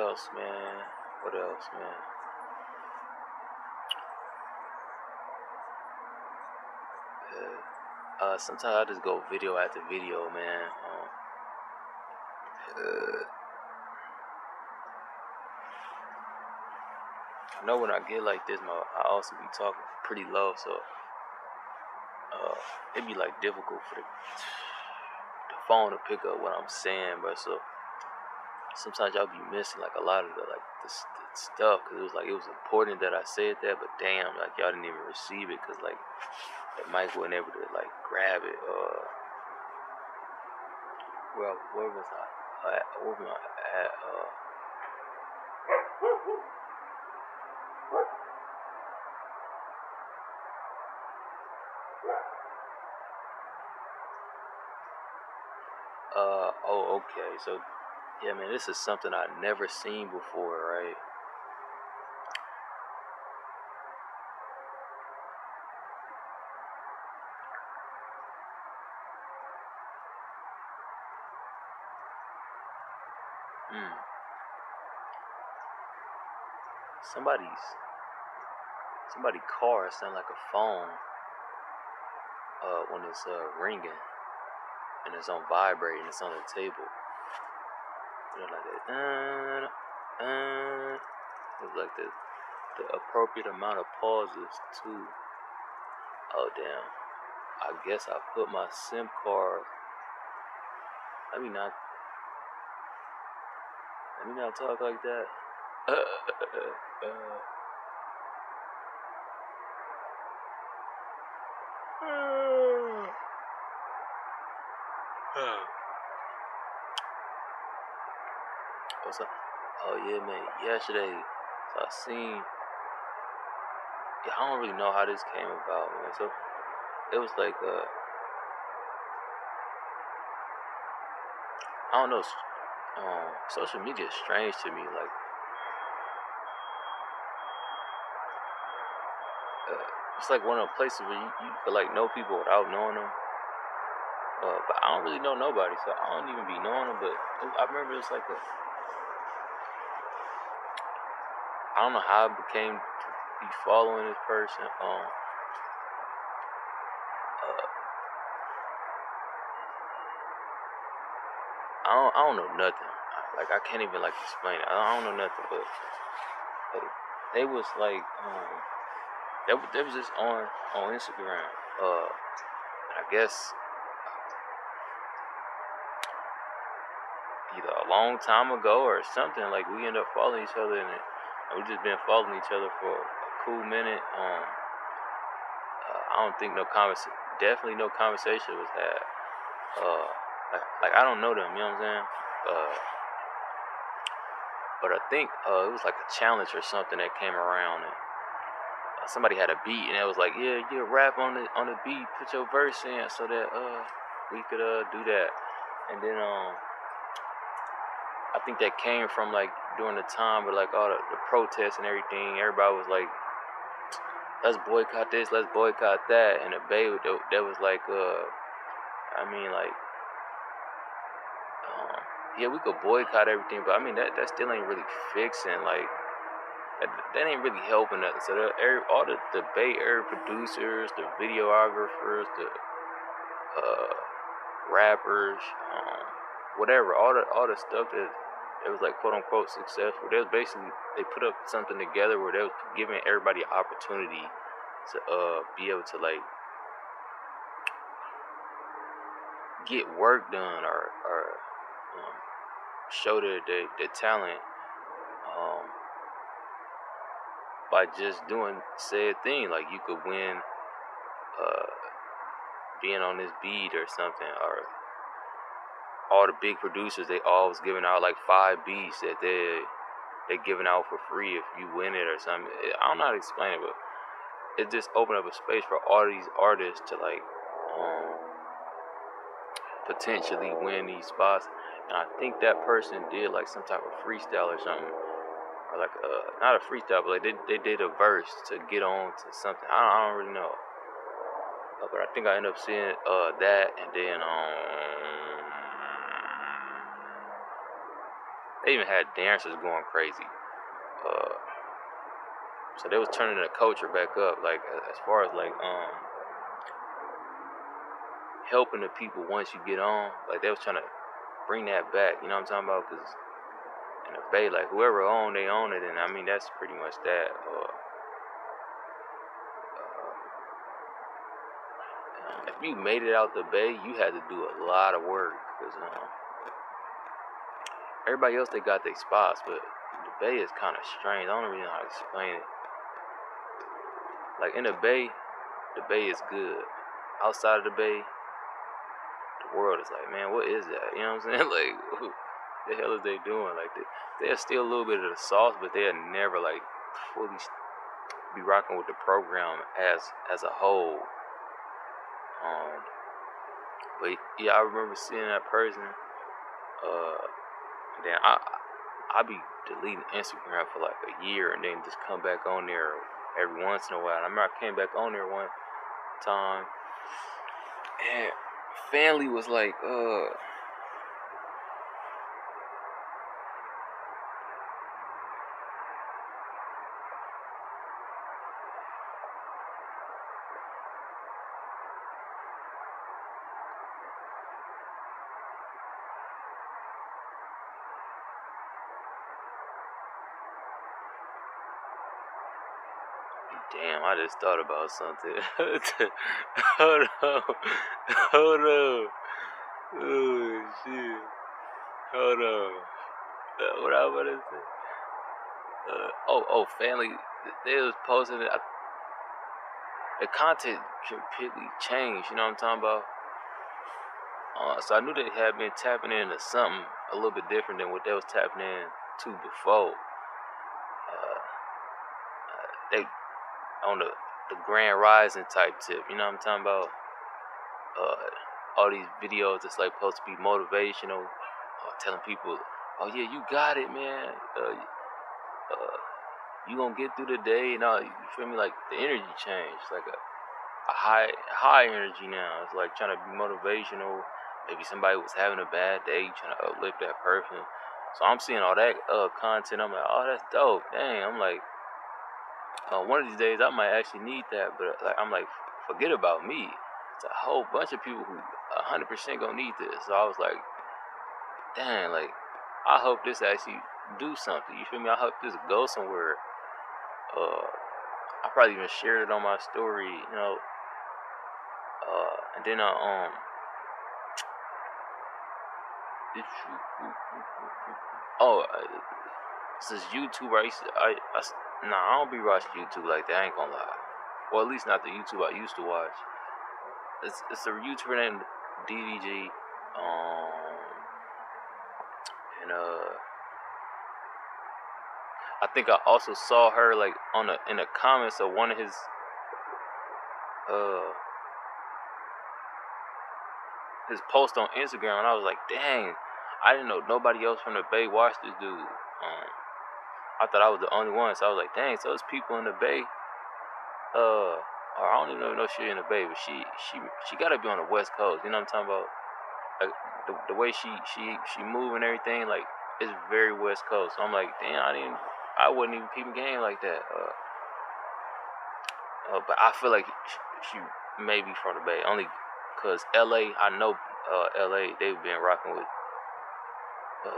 else, man? What else, man? Sometimes I just go video after video, man. I know when I get like this, I also be talking pretty low, so it'd be like difficult for the phone to pick up what I'm saying, but so sometimes y'all be missing like a lot of the stuff, because it was important that I said that, but damn, like y'all didn't even receive it because like the mic wasn't able to like grab it. Well, where was I at? Where was I at? Oh, okay. So, yeah, man, this is something I've never seen before, right? Somebody's car sound like a phone when it's ringing and it's on vibrate and it's on the table. You know, like that. It's like the appropriate amount of pauses too. Oh damn! I guess I put my SIM card. Let me not talk like that. What's up? Oh yeah, man. Yesterday, so I seen. Yeah, I don't really know how this came about, man. So it was like, I don't know. Social media is strange to me. Like, it's like one of the places where you could like know people without knowing them. But I don't really know nobody, so I don't even be knowing them. But I remember it's like I don't know how I became to be following this person. I don't know nothing. Like I can't even like explain it. I don't know nothing, but they was like they was just on Instagram. I guess either a long time ago or something. Like we ended up following each other, and we just been following each other for a cool minute. I don't think definitely no conversation was had. Like I don't know them, you know what I'm saying? But I think it was like a challenge or something that came around, and somebody had a beat, and it was like, yeah, rap on the beat, put your verse in, so that we could do that. And then I think that came from like during the time with like all the protests and everything. Everybody was like, let's boycott this, let's boycott that, and the Bay that was like, yeah, we could boycott everything, but I mean that still ain't really fixing, like that ain't really helping us. So all the Bay Area producers, the videographers, the rappers, whatever, all the stuff that it was like quote unquote successful. They put up something together where they was giving everybody an opportunity to be able to like get work done or show their talent by just doing said thing. Like you could win being on this beat or something, or all the big producers, they always giving out like 5 beats that they giving out for free if you win it or something. I don't know how to explain it, but it just opened up a space for all these artists to like potentially win these spots. And I think that person did like some type of freestyle or something, or like not a freestyle, but like they did a verse to get on to something. I don't really know, but I think I ended up seeing that, and then They even had dancers going crazy. So they was turning the culture back up, like as far as like helping the people once you get on. Like they was trying to bring that back. You know what I'm talking about? Because in the Bay, like whoever own, they own it, and I mean that's pretty much that. If you made it out the Bay, you had to do a lot of work. Cause everybody else they got their spots, but the Bay is kind of strange. I don't really know how to explain it. Like in the Bay is good. Outside of the Bay, the world is like, man, what is that? You know what I'm saying? Like, what the hell is they doing? Like, they're still a little bit of the sauce, but they'll never like fully be rocking with the program as a whole. But yeah, I remember seeing that person. Then I be deleting Instagram for like a year and then just come back on there every once in a while. I remember I came back on there one time and family was like, damn, I just thought about something. Hold on. Oh shit. Hold on. What I about to say? Family. They was posting it. The content completely changed. You know what I'm talking about? So I knew they had been tapping into something a little bit different than what they was tapping into before. They on the grand rising type tip. You know what I'm talking about? All these videos that's like supposed to be motivational, telling people, "Oh yeah, you got it, man. You gonna get through the day." And all. You feel me? Like the energy changed, like a high energy now. It's like trying to be motivational. Maybe somebody was having a bad day, trying to uplift that person. So I'm seeing all that content. I'm like, oh, that's dope. Dang. I'm like, one of these days I might actually need that. But like, I'm like, forget about me. It's a whole bunch of people who 100% gonna need this. So I was like, dang, like, I hope this actually do something. You feel me? I hope this go somewhere. I probably even shared it on my story, you know. And then this is YouTube. Nah, I don't be watching YouTube like that. I ain't gonna lie. Well, at least not the YouTube I used to watch. It's a YouTuber named DDG. And I think I also saw her like in the comments of one of his post on Instagram, and I was like, dang, I didn't know nobody else from the Bay watched this dude. I thought I was the only one, so I was like, dang, so there's people in the Bay. Or I don't even know if she's in the Bay, but she gotta be on the West Coast. You know what I'm talking about? Like the way she move and everything, like it's very West Coast. So I'm like, damn, I wasn't even peeping game like that. But I feel like she may be from the Bay, only cause LA. I know LA. They've been rocking with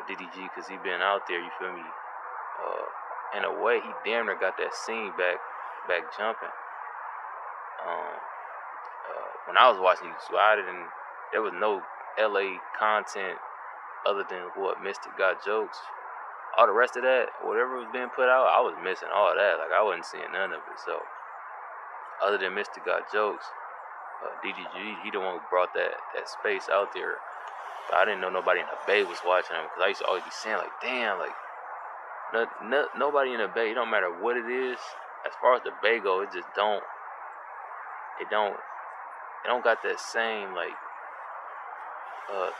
DDG because he been out there. You feel me? In a way, he damn near got that scene back jumping. When I was watching YouTube, there was no LA content other than what Mystic got jokes. All the rest of that, whatever was being put out, I was missing all that. Like I wasn't seeing none of it. So other than Mystic got jokes, DDG, he the one who brought that space out there. But I didn't know nobody in the Bay was watching him because I used to always be saying like, damn, like nobody in the Bay. It don't matter what it is. As far as the Bay go, it don't got that same like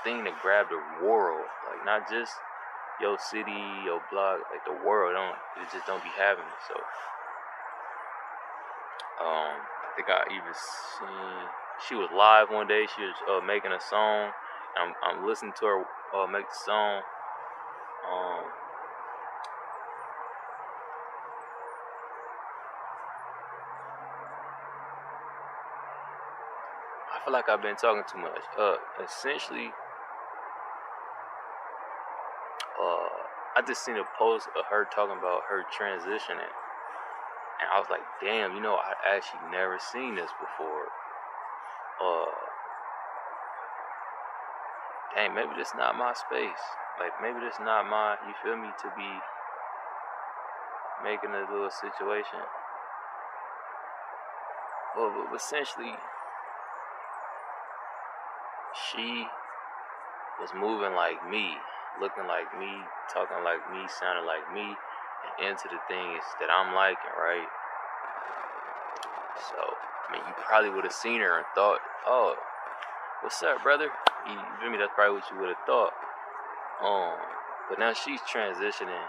thing to grab the world. Like not just your city, your block, like the world. It just don't be having it. So I think I even seen she was live one day. She was making a song. I'm listening to her make the song. I feel like I've been talking too much. Essentially, I just seen a post of her talking about her transitioning, and I was like, damn, I actually never seen this before. Dang, maybe this not my space. Like, maybe this not my, you feel me, to be making a little situation. Well, but essentially, she was moving like me, looking like me, talking like me, sounding like me, and into the things that I'm liking, right? So, I mean, you probably would have seen her and thought, oh, what's up, brother? You feel me? That's probably what you would have thought. But now she's transitioning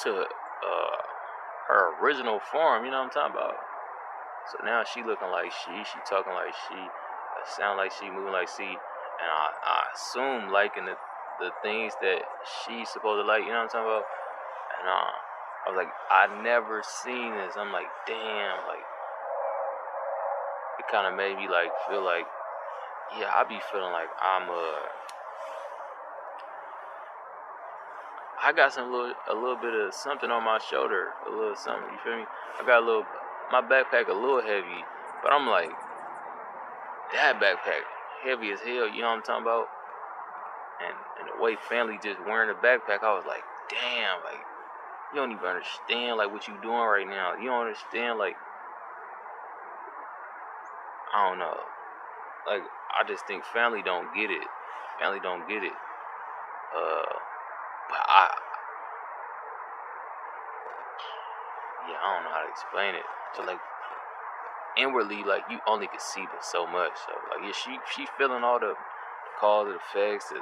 to her original form, you know what I'm talking about? So now she looking like she talking like she, sound like she, moving like she, and I assume liking the things that she's supposed to like, you know what I'm talking about? And I was like, I never seen this. I'm like, damn, like, it kind of made me like feel like, yeah, I be feeling like I got a little bit of something on my shoulder, a little something, you feel me? I got my backpack a little heavy, but I'm like, that backpack heavy as hell, you know what I'm talking about? And the way family just wearing a backpack, I was like, damn, like, you don't even understand like what you doing right now. You don't understand, like, I don't know. Like, I just think family don't get it. Family don't get it. But I don't know how to explain it. So like inwardly, like you only can see but so much. So like, yeah, she feeling all the cause and effects, and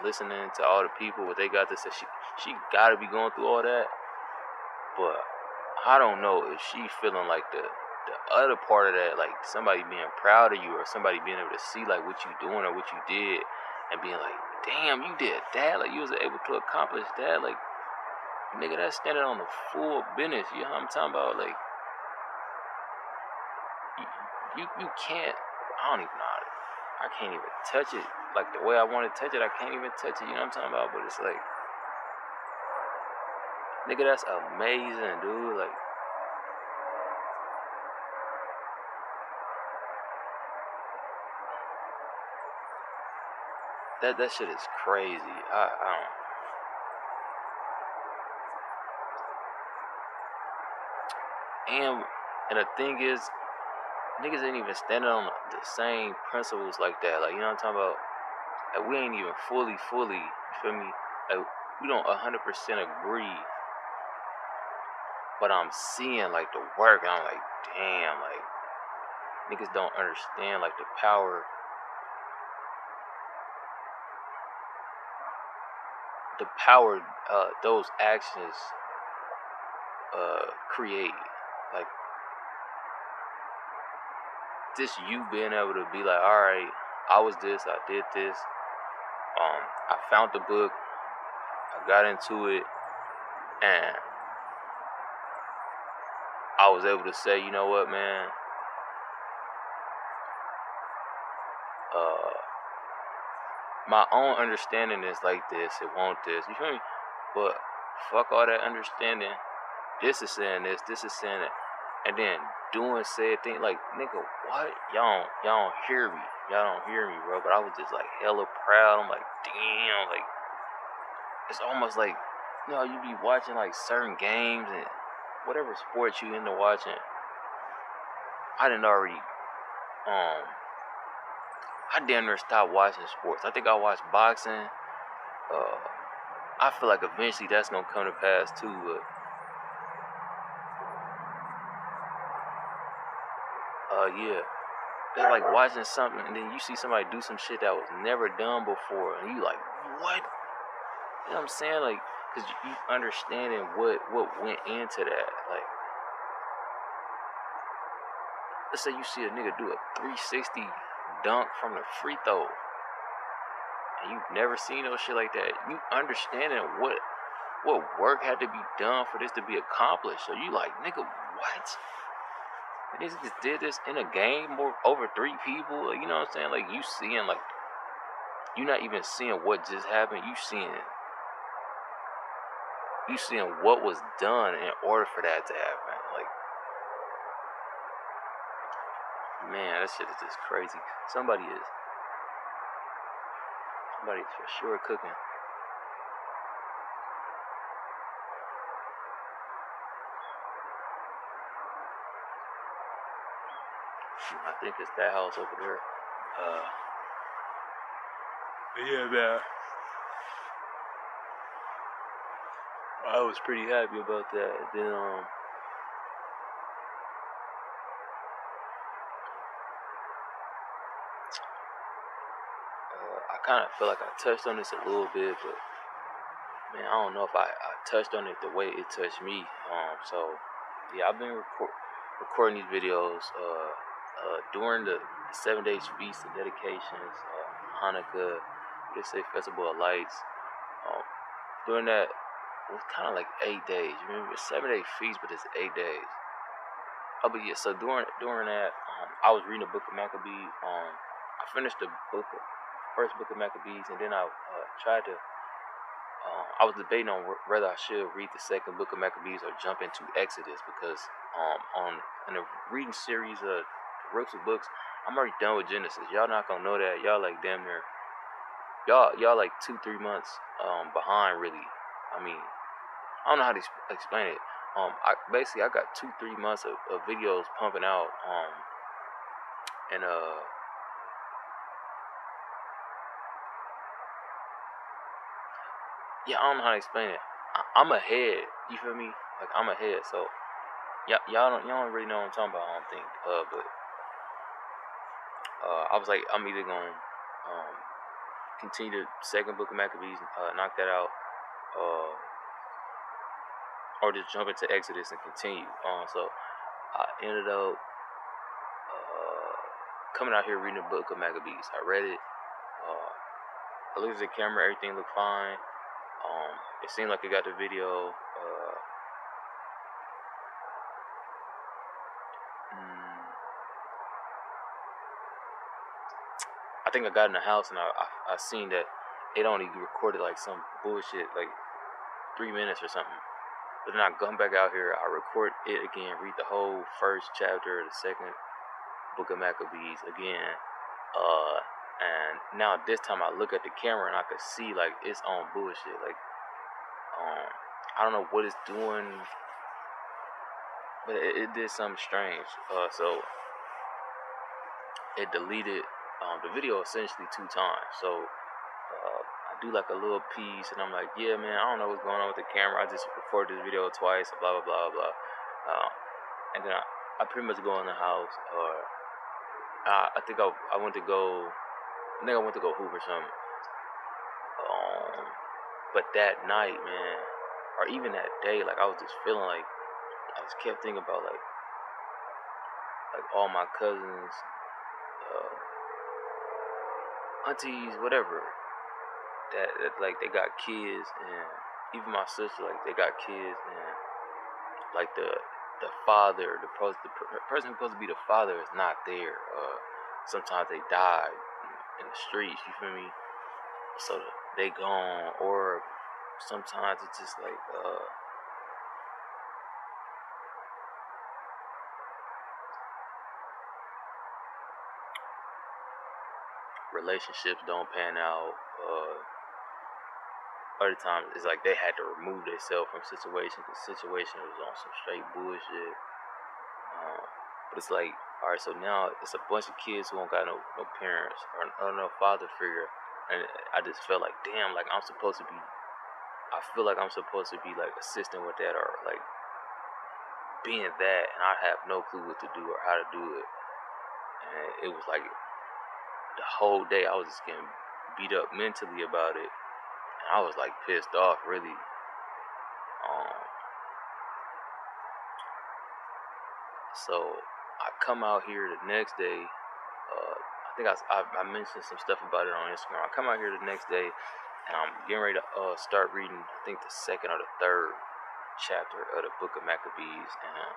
listening to all the people what they got to say. She gotta be going through all that. But I don't know if she feeling like the other part of that, like somebody being proud of you or somebody being able to see like what you doing or what you did and being like, damn, you did that, like you was able to accomplish that, like nigga, that's standing on the full business, you know what I'm talking about? Like you can't, I don't even know how to, I can't even touch it like the way I want to touch it. I can't even touch it, you know what I'm talking about? But it's like, nigga, that's amazing, dude. Like, that shit is crazy. I don't. And the thing is, niggas ain't even standing on the same principles like that. Like, you know what I'm talking about? Like, we ain't even fully, you feel me? Like, we don't 100% agree. But I'm seeing, like, the work, and I'm like, damn, like, niggas don't understand, like, the power those actions create. Like, just you being able to be like, all right, I was this, I did this, I found the book, I got into it, and I was able to say, you know what, man, my own understanding is like this, it won't this, you feel me? But fuck all that understanding. This is saying this is saying that. And then doing said thing, like, nigga, what? Y'all don't hear me. Y'all don't hear me, bro. But I was just like hella proud. I'm like, damn, like, it's almost like, you be watching like certain games and whatever sport you into watching. I didn't already, I damn near stopped watching sports. I think I watched boxing. I feel like eventually that's gonna come to pass too, but yeah. They're like watching something and then you see somebody do some shit that was never done before and you like, what? You know what I'm saying? Like, cause you understanding what went into that. Like, let's say you see a nigga do a 360 dunk from the free throw and you've never seen no shit like that, you understanding what work had to be done for this to be accomplished. So you like, nigga, what? And they just did this in a game over 3 people. Like, you know what I'm saying? Like, you seeing, like, you're not even seeing what just happened. You seeing what was done in order for that to happen. Like, man, that shit is just crazy. Somebody is for sure cooking. I think it's that house over there. Yeah, man. I was pretty happy about that. Then, I kind of feel like I touched on this a little bit, but man, I don't know if I touched on it the way it touched me. So yeah, I've been recording these videos during the 7 days feast and dedications, Hanukkah, they say Festival of Lights. During that, it was kind of like 8 days. You remember, 7 day feast, but it's 8 days. Oh, but yeah. So during that, I was reading the Book of Maccabees. I finished the first book of Maccabees, and then I tried to. I was debating on whether I should read the second book of Maccabees or jump into Exodus, because in the reading series of Rooks of Books, I'm already done with Genesis. Y'all not gonna know that. Y'all like damn near. Y'all like 2-3 months behind, really. I mean, I don't know how to explain it. I got 2-3 months of videos pumping out. And yeah, I don't know how to explain it. I'm ahead. You feel me? Like, I'm ahead. So y'all don't really know what I'm talking about. I don't think. But I was like, I'm either gonna continue the second book of Maccabees, knock that out, or just jump into Exodus and continue. So I ended up coming out here reading the book of Maccabees. I read it. I looked at the camera. Everything looked fine. It seemed like it got the video. I think I got in the house and I seen that it only recorded like some bullshit, like 3 minutes or something. But then I come back out here, I record it again, read the whole first chapter of the second book of Maccabees again. And now this time I look at the camera and I could see like it's on bullshit. Like, I don't know what it's doing, but it did something strange. So it deleted the video essentially 2 times. So I do like a little piece, and I'm like, yeah, man, I don't know what's going on with the camera. I just recorded this video twice, blah blah blah blah. And then I pretty much go in the house. I think I went to go. I think I went to go hoop or something. But that night, man, or even that day, like I was just feeling like I just kept thinking about like all my cousins, aunties, whatever, that like they got kids, and even my sister, like they got kids, and like the father, the person who's supposed to be the father is not there. Sometimes they die in the streets. You feel me? So they gone, or sometimes it's just like relationships don't pan out. Other times it's like they had to remove themselves from situation because situation was on some straight bullshit. But it's like, all right, so now it's a bunch of kids who don't got no parents or no father figure, and I just felt like, damn, like I'm supposed to be. I feel like I'm supposed to be like assisting with that, or like being that, and I have no clue what to do or how to do it. And it was like the whole day I was just getting beat up mentally about it, and I was like pissed off, really. So I come out here the next day. I I think I mentioned some stuff about it on Instagram. I come out here the next day, and I'm getting ready to start reading, I think, the second or the third chapter of the Book of Maccabees, and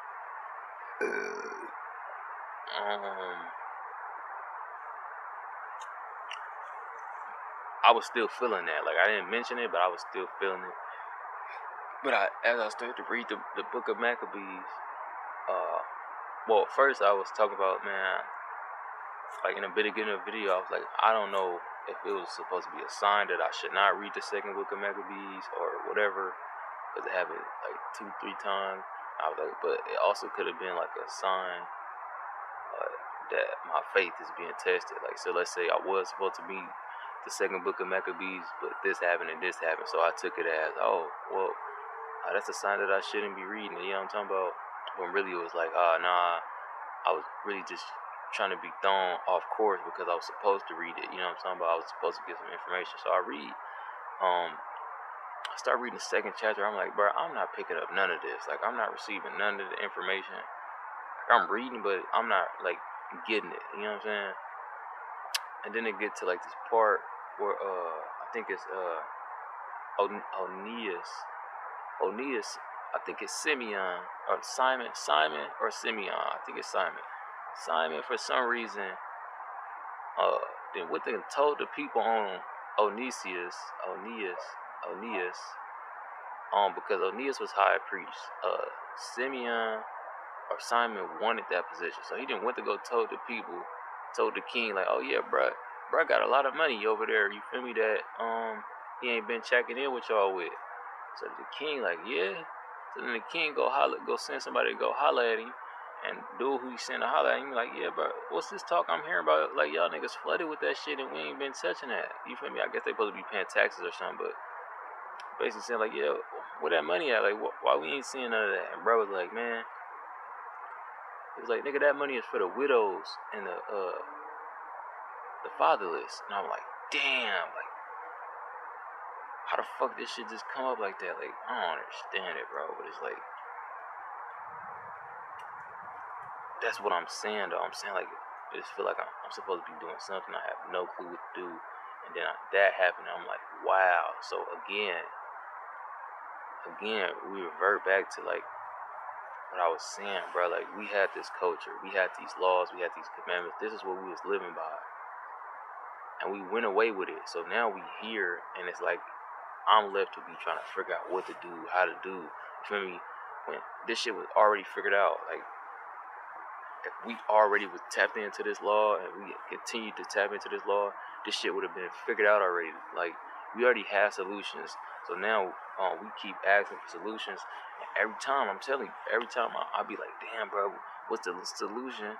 I was still feeling that. Like, I didn't mention it, but I was still feeling it. But as I started to read the Book of Maccabees, well, first I was talking about, man, like in the beginning of the video, I was like, I don't know if it was supposed to be a sign that I should not read the second Book of Maccabees or whatever, because it happened like 2-3 times. I was like, but it also could have been like a sign that my faith is being tested. Like, so let's say I was supposed to read the second Book of Maccabees, but this happened and this happened, so I took it as, oh, well, that's a sign that I shouldn't be reading it, you know what I'm talking about? When really it was like, nah, I was really just trying to be thrown off course because I was supposed to read it, you know what I'm talking about? I was supposed to get some information, so I read. I start reading the second chapter. I'm like, bro, I'm not picking up none of this. Like, I'm not receiving none of the information. Like, I'm reading, but I'm not like getting it, you know what I'm saying? And then it get to like this part where I think it's Oneus, I think it's Simeon or Simon or Simeon. I think it's Simon. Simon, for some reason, then what they told the people on Oneus, because Oneus was high priest. Simeon or Simon wanted that position, so he didn't want to go told the king, like, oh yeah, bruh got a lot of money over there. You feel me? That he ain't been checking in with y'all with. So the king, like, yeah. So then the king go send somebody to go holler at him, and dude who he sent to holler at him, like, yeah, bro, what's this talk I'm hearing about? Like, y'all niggas flooded with that shit, and we ain't been touching that. You feel me? I guess they supposed to be paying taxes or something, but basically saying, like, yeah, where that money at? Like, why we ain't seeing none of that? And bro was like, man, he was like, nigga, that money is for the widows and the fatherless. And I'm like, damn, like, how the fuck this shit just come up like that? Like, I don't understand it, bro. But it's like, that's what I'm saying, though. I'm saying, like, I just feel like I'm supposed to be doing something. I have no clue what to do. And then that happened. I'm like, wow. So again, we revert back to, like, what I was saying, bro. Like, we had this culture. We had these laws. We had these commandments. This is what we was living by. And we went away with it. So now we here, and it's like, I'm left to be trying to figure out what to do, how to do. You feel me? When this shit was already figured out. Like, if we already was tapped into this law and we continued to tap into this law, this shit would have been figured out already. Like, we already have solutions. So now we keep asking for solutions. And every time, I'm telling you, I'll be like, damn, bro, what's the solution?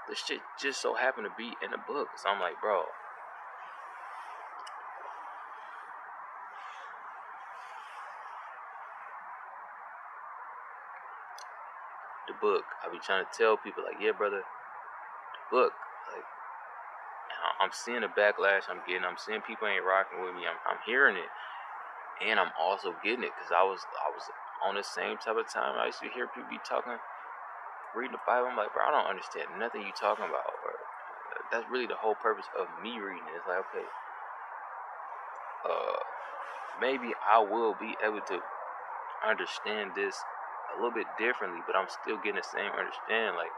This shit just so happened to be in the book. So I'm like, bro, the book. I be trying to tell people, like, yeah, brother, the book. Like, I'm seeing the backlash I'm getting. I'm seeing people ain't rocking with me. I'm hearing it, and I'm also getting it because I was on the same type of time. I used to hear people be talking, reading the Bible. I'm like, bro, I don't understand nothing you talking about. Or that's really the whole purpose of me reading it. It's like, okay, maybe I will be able to understand this a little bit differently, but I'm still getting the same understanding. Like,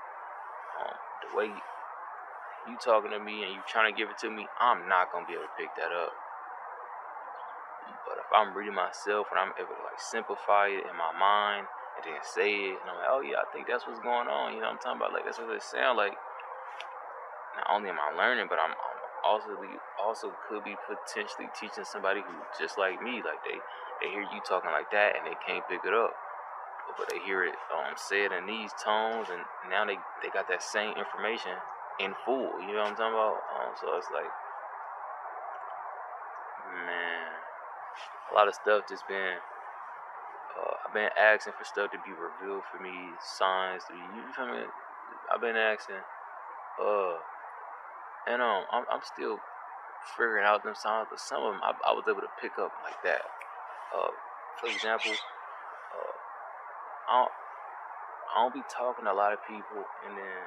the way you talking to me and you trying to give it to me, I'm not gonna be able to pick that up. But if I'm reading myself and I'm able to, like, simplify it in my mind and then say it, and I'm like, oh yeah, I think that's what's going on. You know what I'm talking about? Like, that's what it sound like. Not only am I learning, but I'm also could be potentially teaching somebody who just like me. Like, they hear you talking like that and they can't pick it up, but they hear it said in these tones, and now they got that same information in full. You know what I'm talking about? So it's like, man, a lot of stuff just been. I've been asking for stuff to be revealed for me, signs to be. You feel me? I've been asking, and I'm still figuring out them signs, but some of them I was able to pick up like that. For example, I don't be talking to a lot of people, and then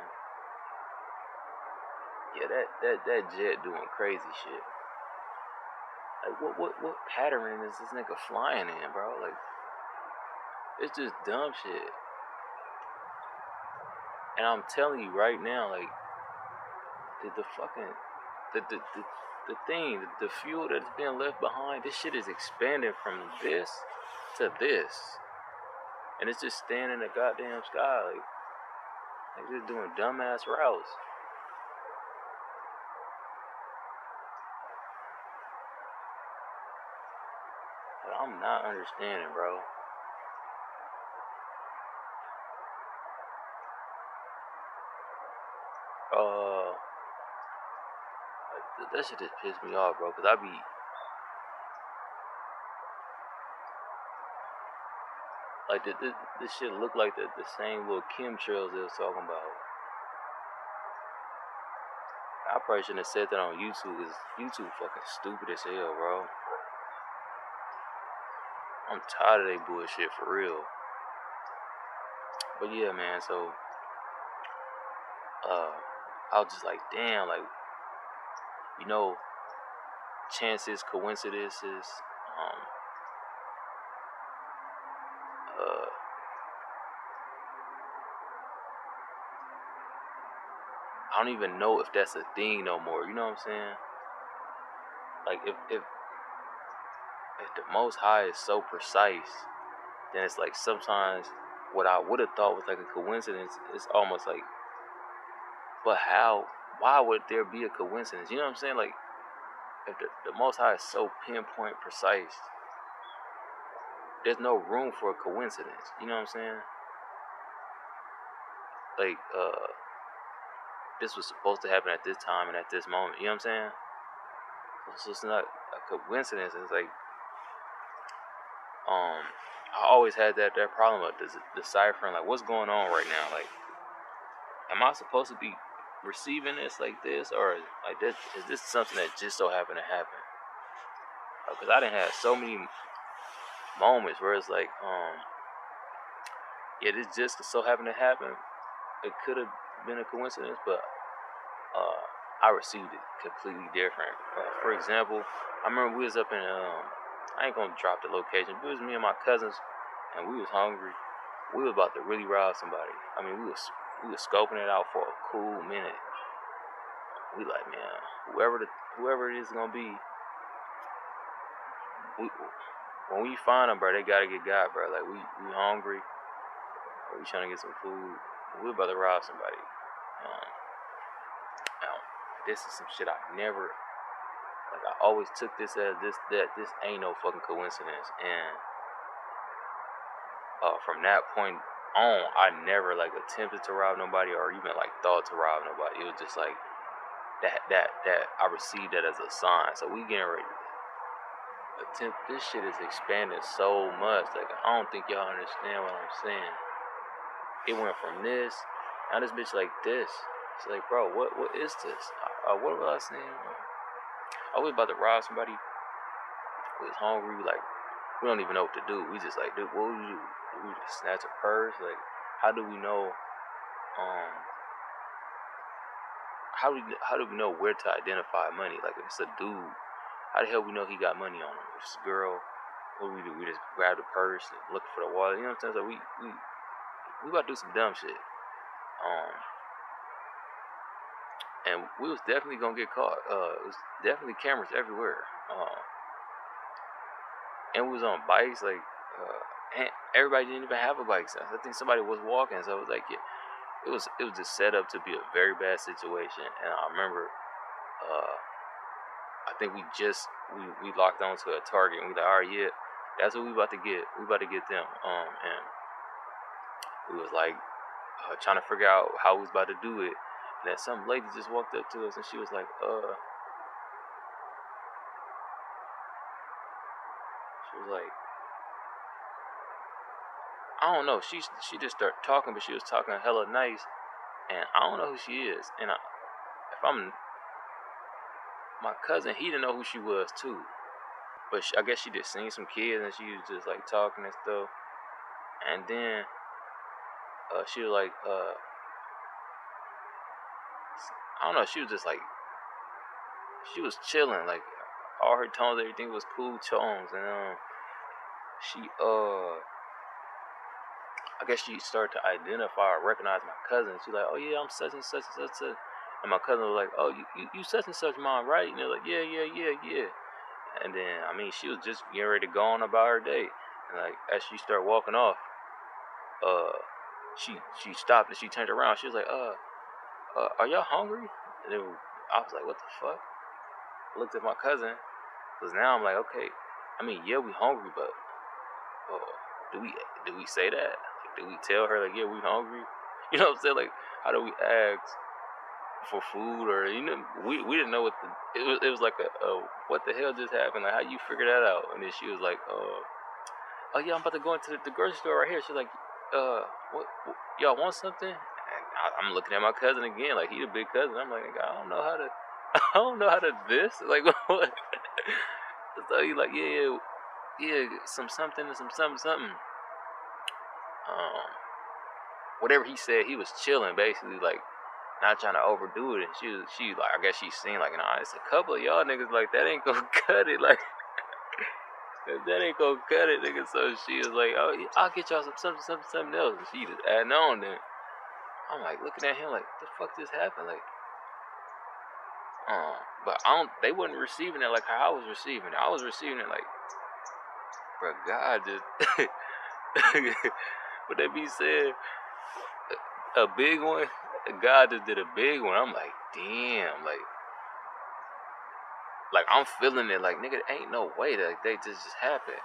Yeah, that jet doing crazy shit. Like, what pattern is this nigga flying in, bro? Like, it's just dumb shit. And I'm telling you right now, like, the fucking, the thing, the fuel that's being left behind, this shit is expanding from this to this. And it's just staying in the goddamn sky, like just doing dumbass routes. Like, I'm not understanding, bro. That shit just pissed me off, bro. Cause I be like, this shit look like the same little chemtrails they was talking about. I probably shouldn't have said that on YouTube, cause YouTube fucking stupid as hell, bro. I'm tired of they bullshit for real. But yeah, man. So, I was just like, damn, like, you know, chances, coincidences, uh, I don't even know if that's a thing no more. You know what I'm saying? Like, if the Most High is so precise, then it's like sometimes what I would have thought was like a coincidence, it's almost like, but how? Why would there be a coincidence? You know what I'm saying? Like, if the Most High is so pinpoint precise, there's no room for a coincidence. You know what I'm saying? Like, this was supposed to happen at this time and at this moment. You know what I'm saying? So it's not a coincidence. It's like, I always had that problem of deciphering, like, what's going on right now? Like, am I supposed to be receiving this like this, or like this? Is this something that just so happened to happen? Because I done had so many moments where it's like, yeah, this just so happened to happen. It could have been a coincidence, but I received it completely different. For example, I remember we was up in, I ain't gonna drop the location, but it was me and my cousins, and we was hungry. We was about to really rob somebody. I mean, we was scoping it out for a cool minute. We like, man, whoever it is gonna be, when we find them, bro, they gotta get got, bro. Like, we hungry, we trying to get some food. We about to rob somebody. Now, this is some shit I never, like, I always took this as this ain't no fucking coincidence. And from that point on, I never, like, attempted to rob nobody or even, like, thought to rob nobody. It was just like that I received that as a sign. So we getting ready to attempt. This shit is expanding so much. Like, I don't think y'all understand what I'm saying. It went from this, now this bitch like this. It's like, bro, what is this? What was I saying? I was about to rob somebody. We was hungry. We don't even know what to do. We just like, dude, what would you do? We just snatch a purse? Like, how do we know? How do we know where to identify money? Like, if it's a dude, how the hell we know he got money on him? If it's a girl, what do? We just grab the purse and look for the wallet. You know what I'm saying? So we about to do some dumb shit. And we was definitely gonna get caught. It was definitely cameras everywhere. And we was on bikes, like, and everybody didn't even have a bike. So I think somebody was walking, so it was like, yeah, it was just set up to be a very bad situation. And I remember, I think we locked onto a target, and we like, all right, yeah, that's what we about to get. We about to get them. And we was like, trying to figure out how we was about to do it. And then some lady just walked up to us, and she was like, I don't know. She just started talking, but she was talking hella nice, and I don't know who she is. And my cousin, he didn't know who she was too, but I guess she just seen some kids, and she was just like talking and stuff. And then she was like, I don't know, she was just like, she was chilling, like all her tones, everything was cool tones, and she I guess she started to identify or recognize my cousin. She's like, oh yeah, I'm such and such and such, such. And my cousin was like, oh, you such and such mom, right? And they're like, yeah. And then, I mean, she was just getting ready to go on about her day. And like, as she started walking off, she stopped and she turned around. She was like, are y'all hungry? And then I was like, what the fuck? I looked at my cousin, because now I'm like, okay, I mean, yeah, we hungry, but do we say that? Like, do we tell her like, yeah, we hungry? You know what I'm saying? Like, how do we ask for food? Or we didn't know what it was like what the hell just happened? Like, how you figure that out? And then she was like, oh yeah, I'm about to go into the grocery store right here. She's like, what y'all want something? And I'm looking at my cousin again, like he a big cousin. I'm like, I don't know how to, I don't know how to this. Like what? So he like, yeah, some something and some something. Whatever he said, he was chilling, basically, like not trying to overdo it. And she like, I guess she seen like, nah, it's a couple of y'all niggas like that ain't gonna cut it, like that ain't gonna cut it, nigga. So she was like, oh, I'll get y'all something else. And she just adding on. Then I'm like looking at him like, what the fuck just happened? Like, but they wasn't receiving it like how I was receiving it. I was receiving it like, bro, God just. But that be said, a big one, God just did a big one. I'm like, damn, like I'm feeling it. Like, nigga, ain't no way that they just happened.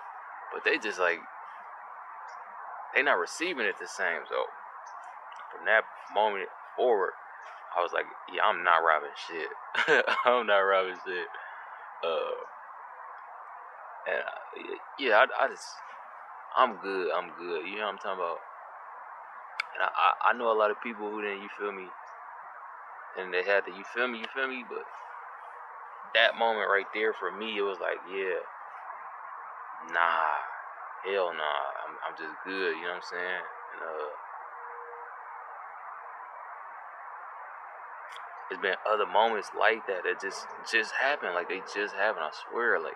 But they just like, they not receiving it the same. So from that moment forward, I was like, yeah, I'm not robbing shit. I'm not robbing shit. And yeah, I'm good. You know what I'm talking about? And I know a lot of people who didn't, you feel me? And they had to, you feel me? But that moment right there for me, it was like, yeah, nah, hell nah. I'm just good, you know what I'm saying? And there's been other moments like that just happened. Like they just happened, I swear. Like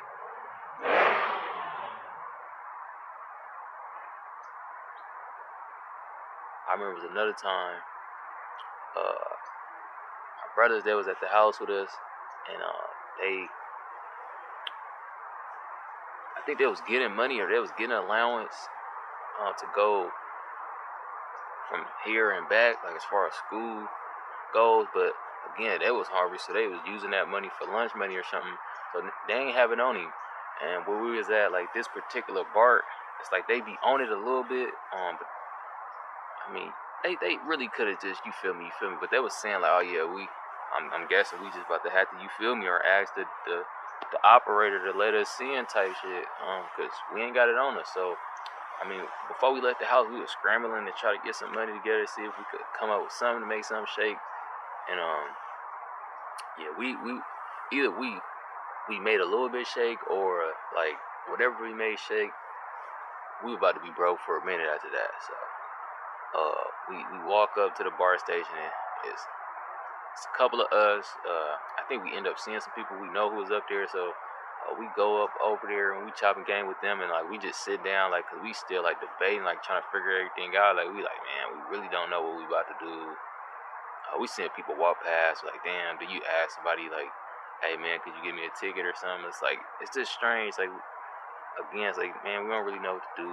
I remember it was another time, my brothers, they was at the house with us, and I think they was getting money or they was getting allowance to go from here and back, like as far as school goes. But again, they was hungry, so they was using that money for lunch money or something. So they ain't have it on him. And where we was at, like this particular bar, it's like they be on it a little bit. But I mean, they really could have just, you feel me. But they was saying like, oh yeah, I'm guessing we just about to have to, you feel me, or ask the operator to let us in type shit, cause we ain't got it on us. So I mean, before we left the house, we were scrambling to try to get some money together, see if we could come up with something to make something shake. And yeah, we made a little bit shake, or like whatever we made shake, we were about to be broke for a minute after that. So we walk up to the bar station, and it's a couple of us. I think we end up seeing some people we know who was up there. So we go up over there and we chopping game with them, and like we just sit down, like, cause we still like debating, like trying to figure everything out. Like we like, man, we really don't know what we about to do. We seeing people walk past, like, damn, do you ask somebody like, hey man, could you give me a ticket or something? It's like, it's just strange. Like again, it's like, man, we don't really know what to do.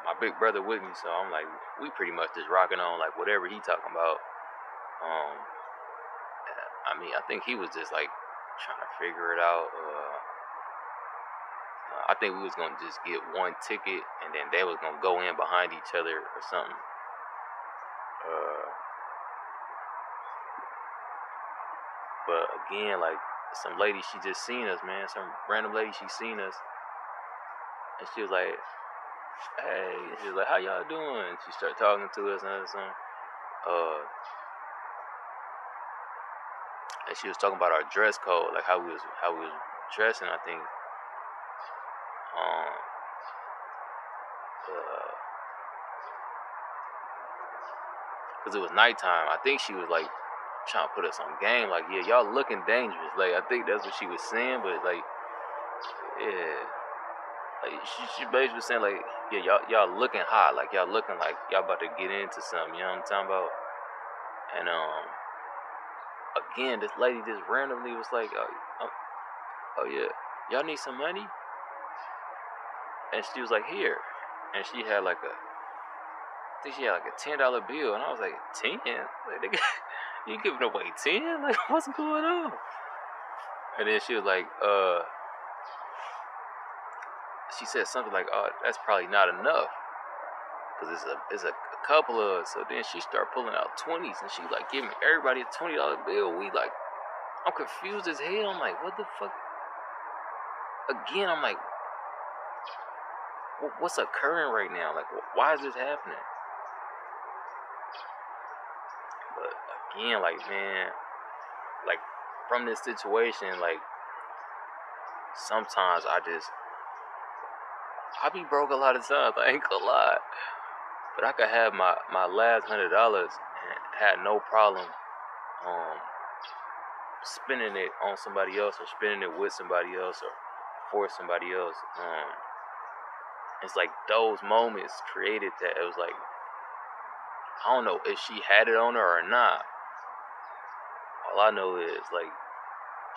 My big brother with me, so I'm like, we pretty much just rocking on like whatever he talking about. I mean, I think he was just like trying to figure it out. I think we was gonna just get one ticket, and then they was gonna go in behind each other or something. But again, like some lady, she just seen us, man. Some random lady, she seen us, and she was like, "Hey," and she was like, "How y'all doing?" And she started talking to us and something. And she was talking about our dress code, like how we was dressing. I think. because it was nighttime. I think she was like trying to put us on game. Like, yeah, y'all looking dangerous. Like, I think that's what she was saying. But like, yeah, like she basically was saying like, yeah, y'all looking hot. Like y'all looking like y'all about to get into something. You know what I'm talking about? And again, this lady just randomly was like, oh yeah, y'all need some money? And she was like, here. And she had like I think she had like a $10 bill. And I was like, 10? Like, nigga, you giving away 10? Like, what's going on? And then she was like, she said something like, oh, that's probably not enough. Because it's a couple of us. So then she started pulling out 20s. And she like giving everybody a $20 bill. We like, I'm confused as hell. I'm like, what the fuck? Again, I'm like, what's occurring right now? Like, why is this happening? But again, like, man, like, from this situation, like, sometimes I be broke a lot of times. I ain't gonna lie. But I could have my last $100 and had no problem spending it on somebody else or spending it with somebody else or for somebody else. It's like those moments created that. It was like, I don't know if she had it on her or not. All I know is like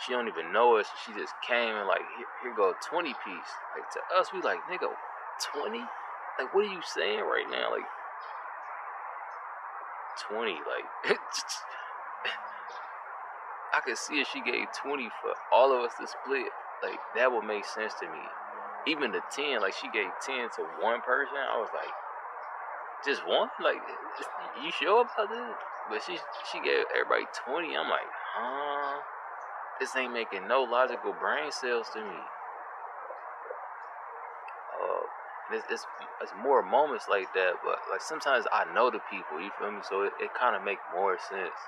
she don't even know us. She just came and like, here go a 20 piece. Like to us, we like, nigga, 20? Like, what are you saying right now? Like 20, like I could see if she gave 20 for all of us to split. Like that would make sense to me. Even the 10, like she gave 10 to one person. I was like, just one? Like, you sure about this? But she gave everybody 20. I'm like, huh? This ain't making no logical brain cells to me. It's more moments like that, but like sometimes I know the people, you feel me? So it kind of make more sense.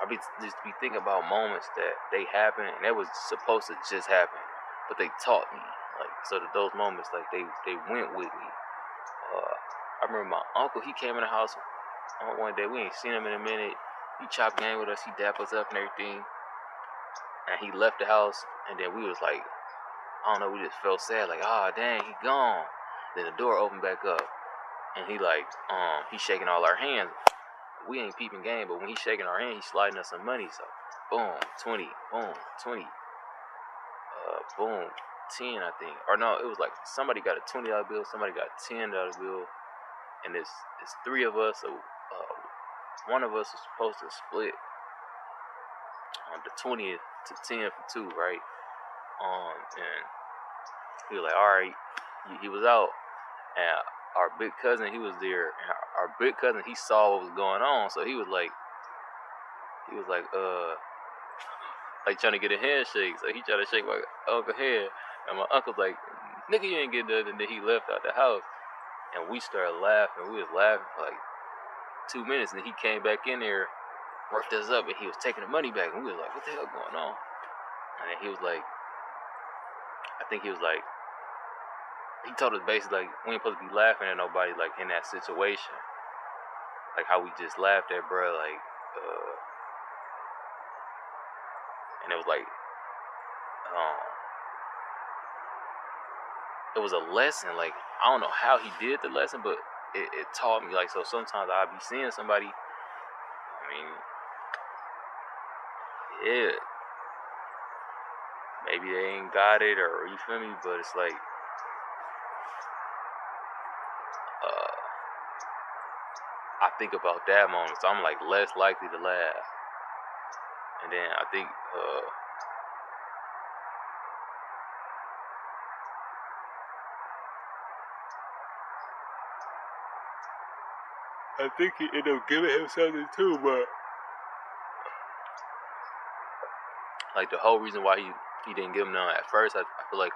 I just be thinking about moments that they happen and that was supposed to just happen, but they taught me. Like, so that those moments, like they went with me. I remember my uncle, he came in the house one day. We ain't seen him in a minute. He chopped game with us. He dapped us up and everything. And he left the house. And then we was like, I don't know, we just felt sad. Like, oh, dang, he gone. Then the door opened back up. And he like, he's shaking all our hands. We ain't peeping game, but when he's shaking our hand, he's sliding us some money. So, boom, 20, boom, 20. Boom, 10, I think. Or no, it was like somebody got a $20 bill, somebody got a $10 bill. And it's three of us, so one of us is supposed to split the 20th to 10 for 2, right? And he was like, all right, he was out, and our big cousin, he was there, and our big cousin, he saw what was going on, so he was like trying to get a handshake, so he tried to shake my uncle's hand, and my uncle's like, nigga, you ain't getting nothing, and then he left out the house. And we started laughing. We was laughing for like 2 minutes. And he came back in there, roughed us up, and he was taking the money back. And we was like, what the hell going on? And then he was like, I think he was like, he told us basically like, we ain't supposed to be laughing at nobody like in that situation. Like how we just laughed at bro. Like, and it was like, it was a lesson. Like, I don't know how he did the lesson, but it taught me. Like, so sometimes I'll be seeing somebody, I mean, yeah, maybe they ain't got it, or you feel me, but it's like, I think about that moment, so I'm like less likely to laugh. And then I think, he ended up giving him something too, but like the whole reason why he didn't give him none at first, I feel like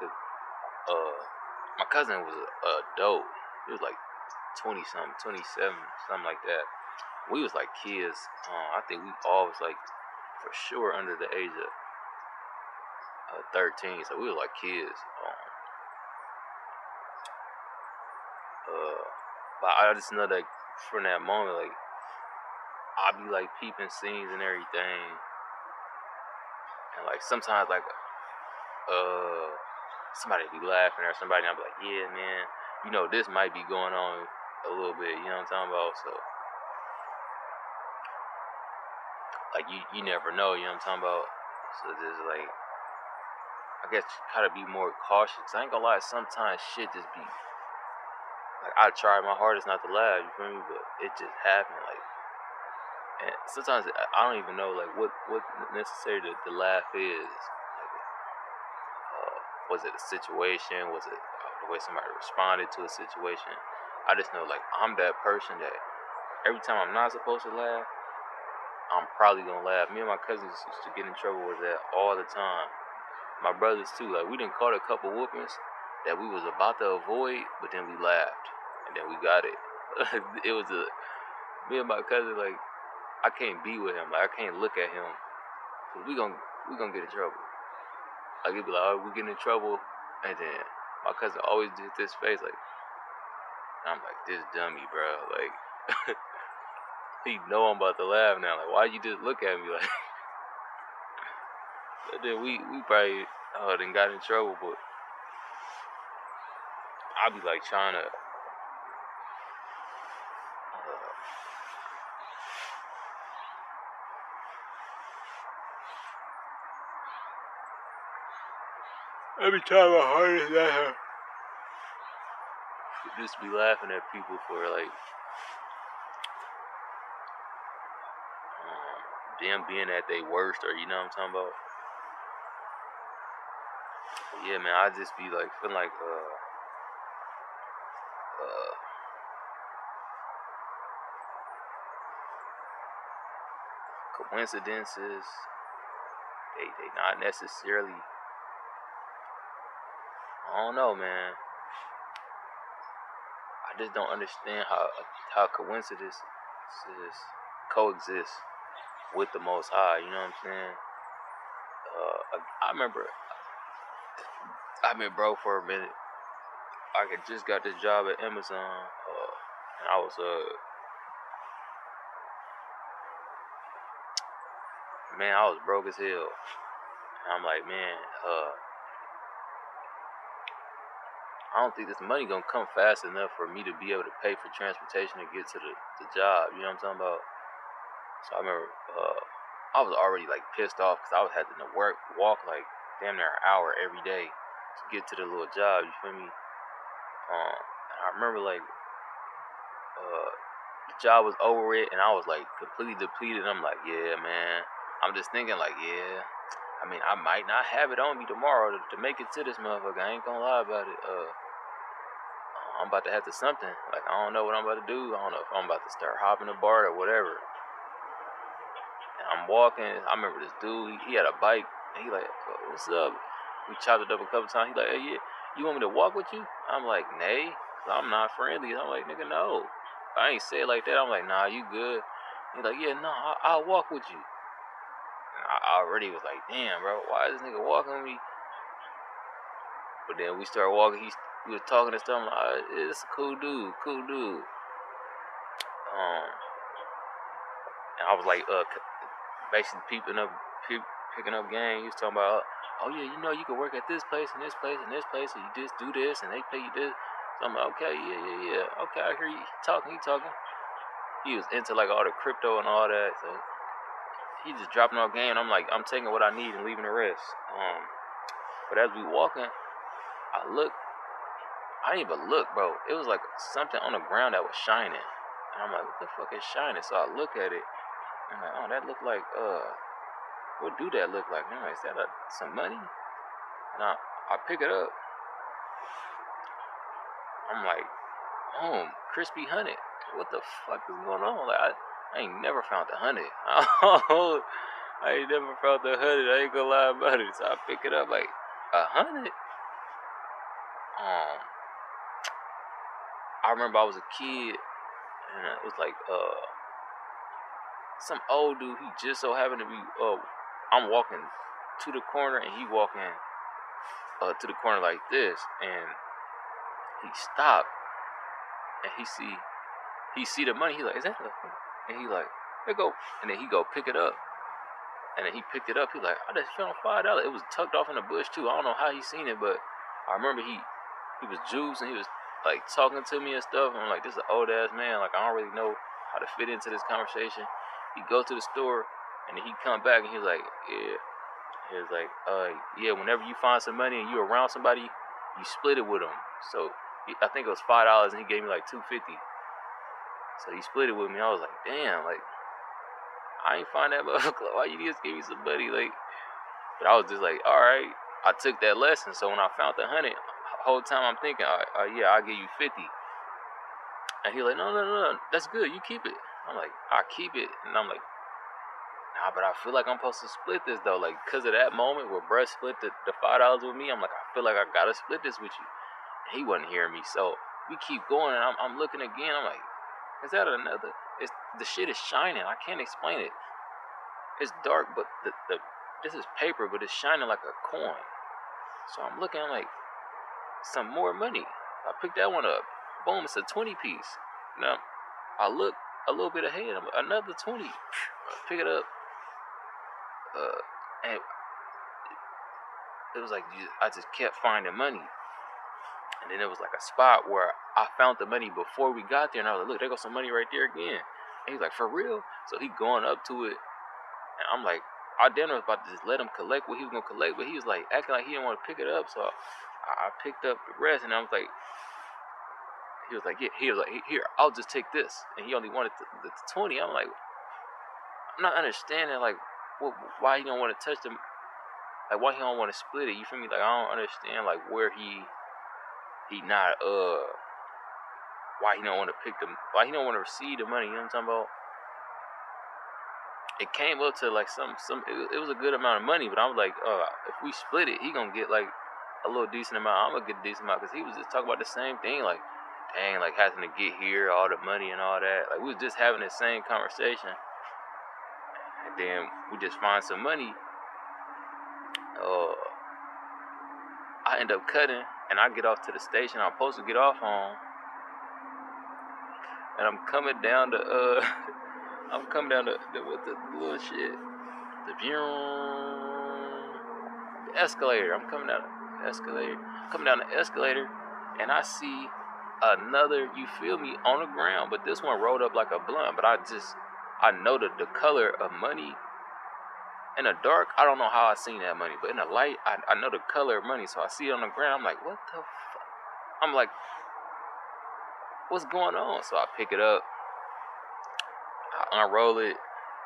my cousin was a dope. He was like 20 something, 27, something like that. We was like kids. I think we all was like for sure under the age of 13, so we were like kids. But I just know that from that moment, like, I'll be like peeping scenes and everything, and like sometimes like somebody be laughing or somebody, and I'll be like, yeah, man, you know, this might be going on a little bit, you know what I'm talking about? So like you never know, you know what I'm talking about? So just like, I guess you gotta be more cautious. 'Cause I ain't gonna lie, sometimes shit just be like, I try my hardest not to laugh, you feel me? But it just happened, like, and sometimes I don't even know like what necessary the laugh is. Like, was it a situation? Was it the way somebody responded to a situation? I just know like I'm that person that every time I'm not supposed to laugh, I'm probably gonna laugh. Me and my cousins used to get in trouble with that all the time. My brothers too. Like we done caught a couple whoopings that we was about to avoid, but then we laughed and then we got it. It was me and my cousin, like, I can't be with him. Like I can't look at him. Cause we gonna get in trouble. Like he'd be like, oh, we getting in trouble, and then my cousin always did this face like, I'm like, this dummy, bro. Like he know I'm about to laugh now. Like why you just look at me like? But then we probably then got in trouble, but I'll be like trying to every time I heard it, that just be laughing at people for like them being at their worst, or you know what I'm talking about. But yeah, man, I just be like feeling like coincidences. They not necessarily. I don't know, man. I just don't understand how coincidences coexist with the Most High. You know what I'm saying? I remember I've been broke for a minute. I had just got this job at Amazon, and I was man, I was broke as hell. And I'm like, man, I don't think this money gonna come fast enough for me to be able to pay for transportation to get to the job. You know what I'm talking about? So I remember I was already like pissed off because I was having to walk like damn near an hour every day to get to the little job. You feel me? And I remember like the job was over with, and I was like completely depleted. I'm like, yeah, man. I'm just thinking like, yeah. I mean, I might not have it on me tomorrow to make it to this motherfucker. I ain't gonna lie about it. I'm about to have to something. Like, I don't know what I'm about to do. I don't know if I'm about to start hopping the bar or whatever. And I'm walking. I remember this dude. He had a bike, and he like, what's up? We chopped it up a couple times. He like, hey, yeah, you want me to walk with you? I'm like, nay, I'm not friendly. I'm like, nigga, no. I ain't say it like that. I'm like, nah, you good. He's like, yeah, no, I'll walk with you. And I already was like, damn, bro, why is this nigga walking with me? But then we started walking. We was talking and stuff. I'm like, it's a cool dude, cool dude. And I was like, basically picking up game. He was talking about, oh yeah, you know, you can work at this place and this place and this place, and you just do this, and they pay you this. So I'm like, okay, yeah. Okay, I hear you talking. He was into like all the crypto and all that. So he just dropping off game, and I'm like, I'm taking what I need and leaving the rest. But as we walking, I didn't even look, bro. It was like something on the ground that was shining. And I'm like, what the fuck is shining? So I look at it, and I'm like, oh, that look like, what do that look like? And I'm like, is that some money? And I pick it up. I'm like, crispy hunted. What the fuck is going on? Like, I ain't never found the hunted. I ain't never found the hunted. I ain't gonna lie about it. So I pick it up like, 100? I remember I was a kid, and it was like, some old dude. He just so happened to be, I'm walking to the corner, and he walking to the corner like this, and he stopped, and he see the money. He like, is that the? And he like, there go. And then he go pick it up. And then he picked it up. He like, I just found $5. It was tucked off in the bush too. I don't know how he seen it, but I remember he was juiced and he was like talking to me and stuff. And I'm like, this is an old ass man. Like, I don't really know how to fit into this conversation. He go to the store and then he come back and he was like, yeah. He was like, yeah, whenever you find some money and you around somebody, you split it with them. So I think it was $5 and he gave me like $2.50. So he split it with me. I was like, damn, like, I ain't find that motherfucker. Why you just give me some money? Like, but I was just like, all right. I took that lesson. So when I found the 100, whole time I'm thinking, yeah, I'll give you 50. And he like, no, that's good. You keep it. I'm like, I keep it. And I'm like, nah, but I feel like I'm supposed to split this though. Like, cause of that moment where bruh split the $5 with me, I'm like, I feel like I gotta split this with you. And he wasn't hearing me. So we keep going and I'm looking again. I'm like, is that another? The shit is shining. I can't explain it. It's dark, but this is paper, but it's shining like a coin. So I'm looking, I'm like, some more money. I picked that one up. Boom, it's a 20 piece. Now, I look a little bit ahead. I'm like, another 20. I pick it up. And it was like, I just kept finding money. And then it was like a spot where I found the money before we got there. And I was like, look, there goes some money right there again. And he's like, for real? So he going up to it. And I'm like, I damn near was about to just let him collect what he was going to collect. But he was like, acting like he didn't want to pick it up. So I picked up the rest. And I was like, he was like, here, I'll just take this. And he only wanted the 20. I'm like, I'm not understanding, like, why he don't want to touch them. Like, why he don't want to split it. You feel me? Like, I don't understand, like, where he not, why he don't want to pick them, why he don't want to receive the money, you know what I'm talking about? It came up to, like, it was a good amount of money, but I was like, if we split it, he gonna get, like, a little decent amount. I'm gonna get a decent amount, because he was just talking about the same thing, like, dang, like, having to get here, all the money and all that. Like, we was just having the same conversation, and then we just find some money. I end up cutting, and I get off to the station I'm supposed to get off on, and I'm coming down the with the little shit, the escalator. I'm coming down the escalator, and I see another, you feel me, on the ground, but this one rolled up like a blunt. But I know the color of money. In the dark, I don't know how I seen that money, but in the light, I know the color of money. So I see it on the ground. I'm like, what the fuck? I'm like, what's going on? So I pick it up, I unroll it.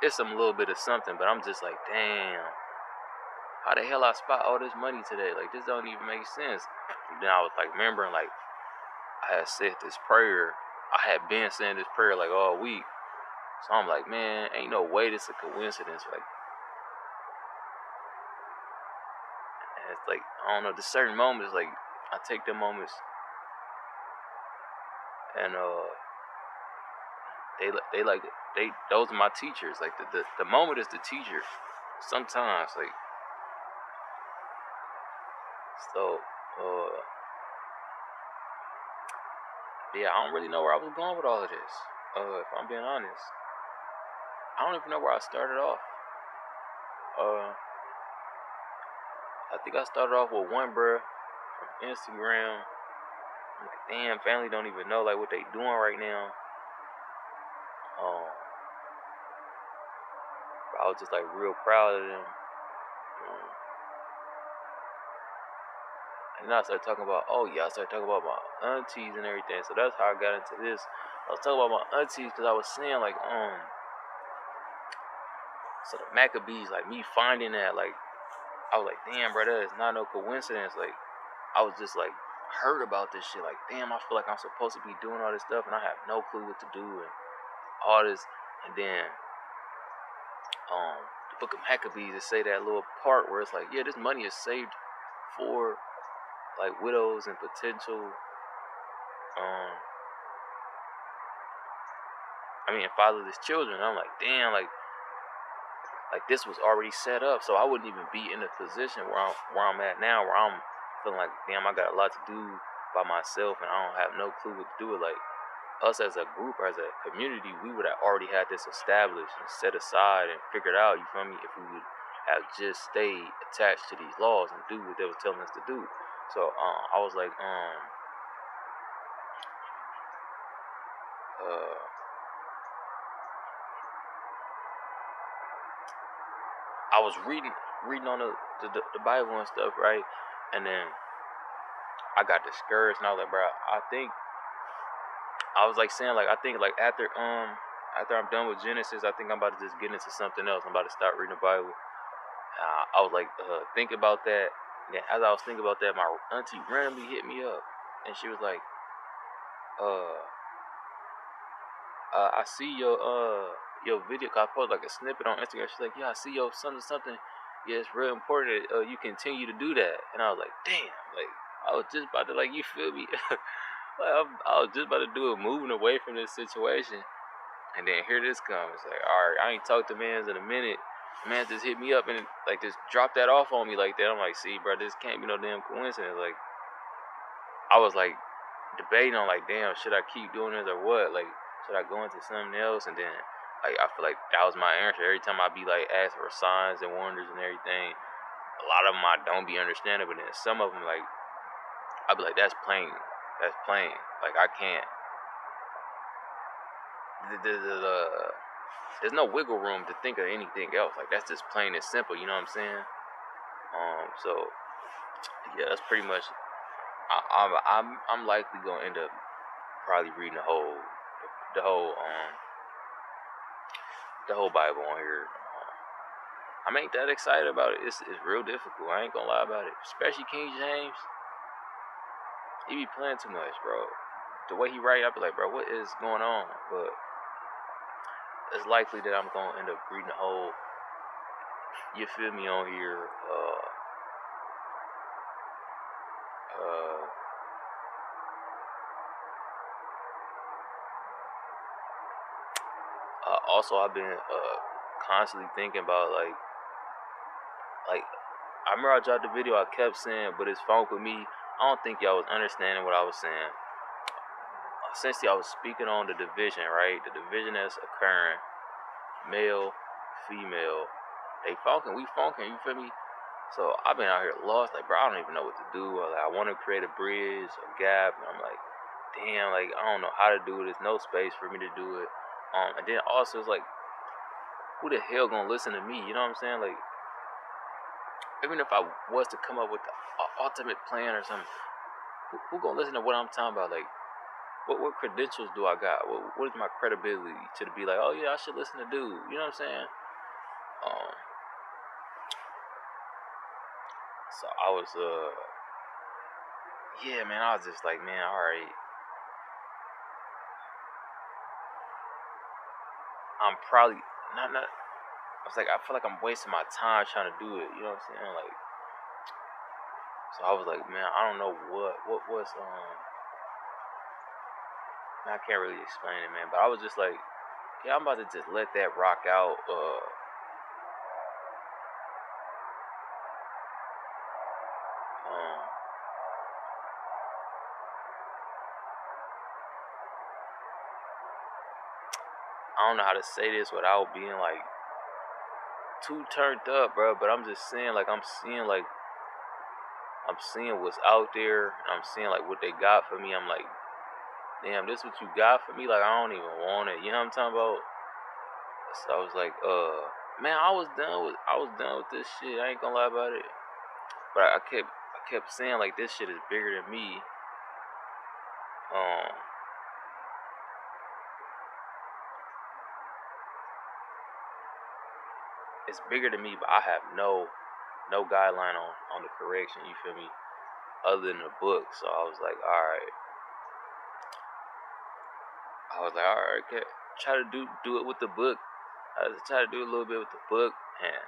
It's some little bit of something, but I'm just like, damn, how the hell I spot all this money today? Like, this don't even make sense. And then I was like, remembering, like, I had said this prayer. I had been saying this prayer like all week. So I'm like, man, ain't no way this is a coincidence. Like, it's like, I don't know, there's certain moments, like, I take them moments, and those are my teachers. Like, the moment is the teacher sometimes. Like, so yeah, I don't really know where I was going with all of this, if I'm being honest. I don't even know where I started off. I think I started off with one bruh from Instagram. I'm like, damn, family don't even know, like, what they doing right now. I was just, like, real proud of them. And then I started talking about, I started talking about my aunties and everything. So that's how I got into this. I was talking about my aunties because I was saying, like, so the Maccabees, like, me finding that, like, I was like, damn, bro, that is not no coincidence. Like, I was just, like, heard about this shit. Like, damn, I feel like I'm supposed to be doing all this stuff and I have no clue what to do and all this. And then the book of Maccabees, it say that little part where it's like, yeah, this money is saved for, like, widows and potential fatherless children. I'm like, damn, like this was already set up, so I wouldn't even be in a position where I'm at now, where I'm feeling like, damn, I got a lot to do by myself and I don't have no clue what to do with. Like, us as a group or as a community, we would have already had this established and set aside and figured out, you feel me, if we would have just stayed attached to these laws and do what they were telling us to do. So I was like, I was reading on the Bible and stuff, right? And then I got discouraged, and I was like, bro, I was like saying, like, I think like after I'm done with Genesis, I think I'm about to just get into something else. I'm about to start reading the Bible. I was like thinking about that. And then as I was thinking about that, my auntie randomly hit me up, and she was like, I see your video. Cause I posted like a snippet on Instagram. She's like, yeah, I see your something. Yeah, it's real important that you continue to do that. And I was like, damn, like I was just about to, like, you feel me? Like I was just about to do it, moving away from this situation, and then here this comes. Like, all right, I ain't talked to mans in a minute. Man just hit me up and like just dropped that off on me like that. I'm like, see, bro, this can't be no damn coincidence. Like, I was like debating on, like, damn, should I keep doing this or what? Like, should I go into something else? And then like I feel like that was my answer. Every time I be like asked for signs and wonders and everything, a lot of them I don't be understanding, but then some of them, like, I be like, that's plain. That's plain. Like, I can't. There's no wiggle room to think of anything else. Like, that's just plain and simple. You know what I'm saying? So yeah, that's pretty much. I'm likely gonna end up probably reading the whole Bible on here. I ain't that excited about it. It's real difficult. I ain't gonna lie about it. Especially King James. He be playing too much, bro. The way he write, I be like, bro, what is going on? But it's likely that I'm gonna end up reading the whole, you feel me, on here. Also, I've been constantly thinking about like I remember I dropped the video. I kept saying, but it's funk with me. I don't think y'all was understanding what I was saying. Essentially, I was speaking on the division, right? The division that's occurring, male, female. They funking, we funking. You feel me? So I've been out here lost, like, bro, I don't even know what to do. Or, like, I want to create a bridge, a gap, and I'm like, damn, like, I don't know how to do it. There's no space for me to do it. And then also it's like, who the hell gonna listen to me? You know what I'm saying? Like, even if I was to come up with the ultimate plan or something, who gonna listen to what I'm talking about? Like, what credentials do I got? What is my credibility to be like, oh yeah, I should listen to dude? You know what I'm saying? So I was, yeah, man, I was just like, man, all right. I'm probably not. I was like, I feel like I'm wasting my time trying to do it. You know what I'm saying? Like, so I was like, man, I don't know what was man, I can't really explain it, man. But I was just like, yeah, I'm about to just let that rock out. I don't know how to say this without being like too turned up, bro. But I'm just saying, like, I'm seeing what's out there. And I'm seeing like what they got for me. I'm like, damn, this what you got for me? Like, I don't even want it. You know what I'm talking about? So I was like, man, I was done with this shit. I ain't gonna lie about it. But I kept saying, like, this shit is bigger than me. It's bigger than me, but I have no guideline on the correction. You feel me? Other than the book. So I was like, all right. Okay, try to do it with the book. I was try to do a little bit with the book, and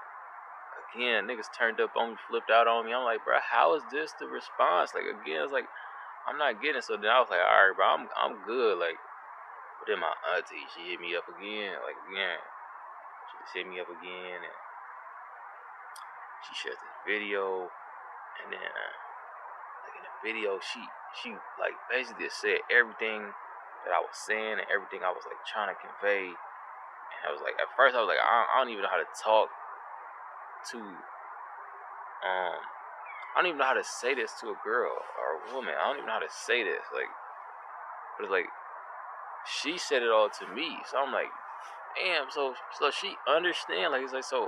again, niggas turned up on me, flipped out on me. I'm like, bro, how is this the response? Like, again, it's like, I'm not getting it. So then I was like, all right, bro, I'm good. Like, but then my auntie, she hit me up again. Like, again, she just hit me up again, and she shared this video, and then like in the video, she like basically said everything that I was saying and everything I was like trying to convey. And I was like, at first I was like, I don't even know how to talk to, I don't even know how to say this to a girl or a woman. I don't even know how to say this. Like, but it's like, she said it all to me. So I'm like, damn, so she understand. Like, it's like, so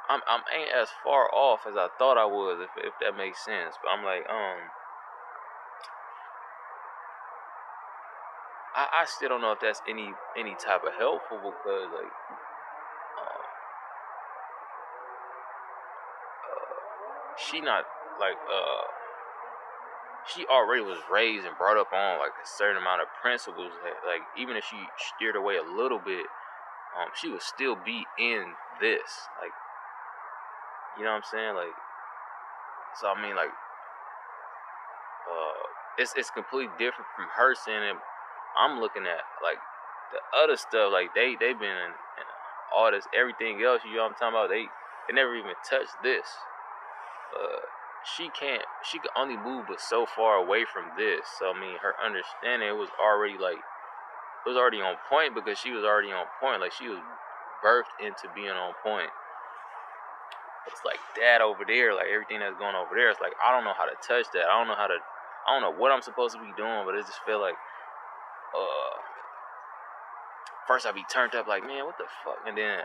I ain't as far off as I thought I was, if that makes sense. But I'm like, I still don't know if that's any type of helpful, because like, she not like she already was raised and brought up on like a certain amount of principles that, like, even if she steered away a little bit, she would still be in this, like, you know what I'm saying, like, so I mean, like, it's completely different from her saying it. I'm looking at like the other stuff, like they been in all this everything else, you know what I'm talking about, they never even touched this. She could only move but so far away from this. So I mean, her understanding, it was already on point, because she was already on point. Like, she was birthed into being on point. It's like that over there, like everything that's going over there, it's like I don't know how to touch that. I don't know what I'm supposed to be doing, but it just feel like first I be turned up like, man, what the fuck, and then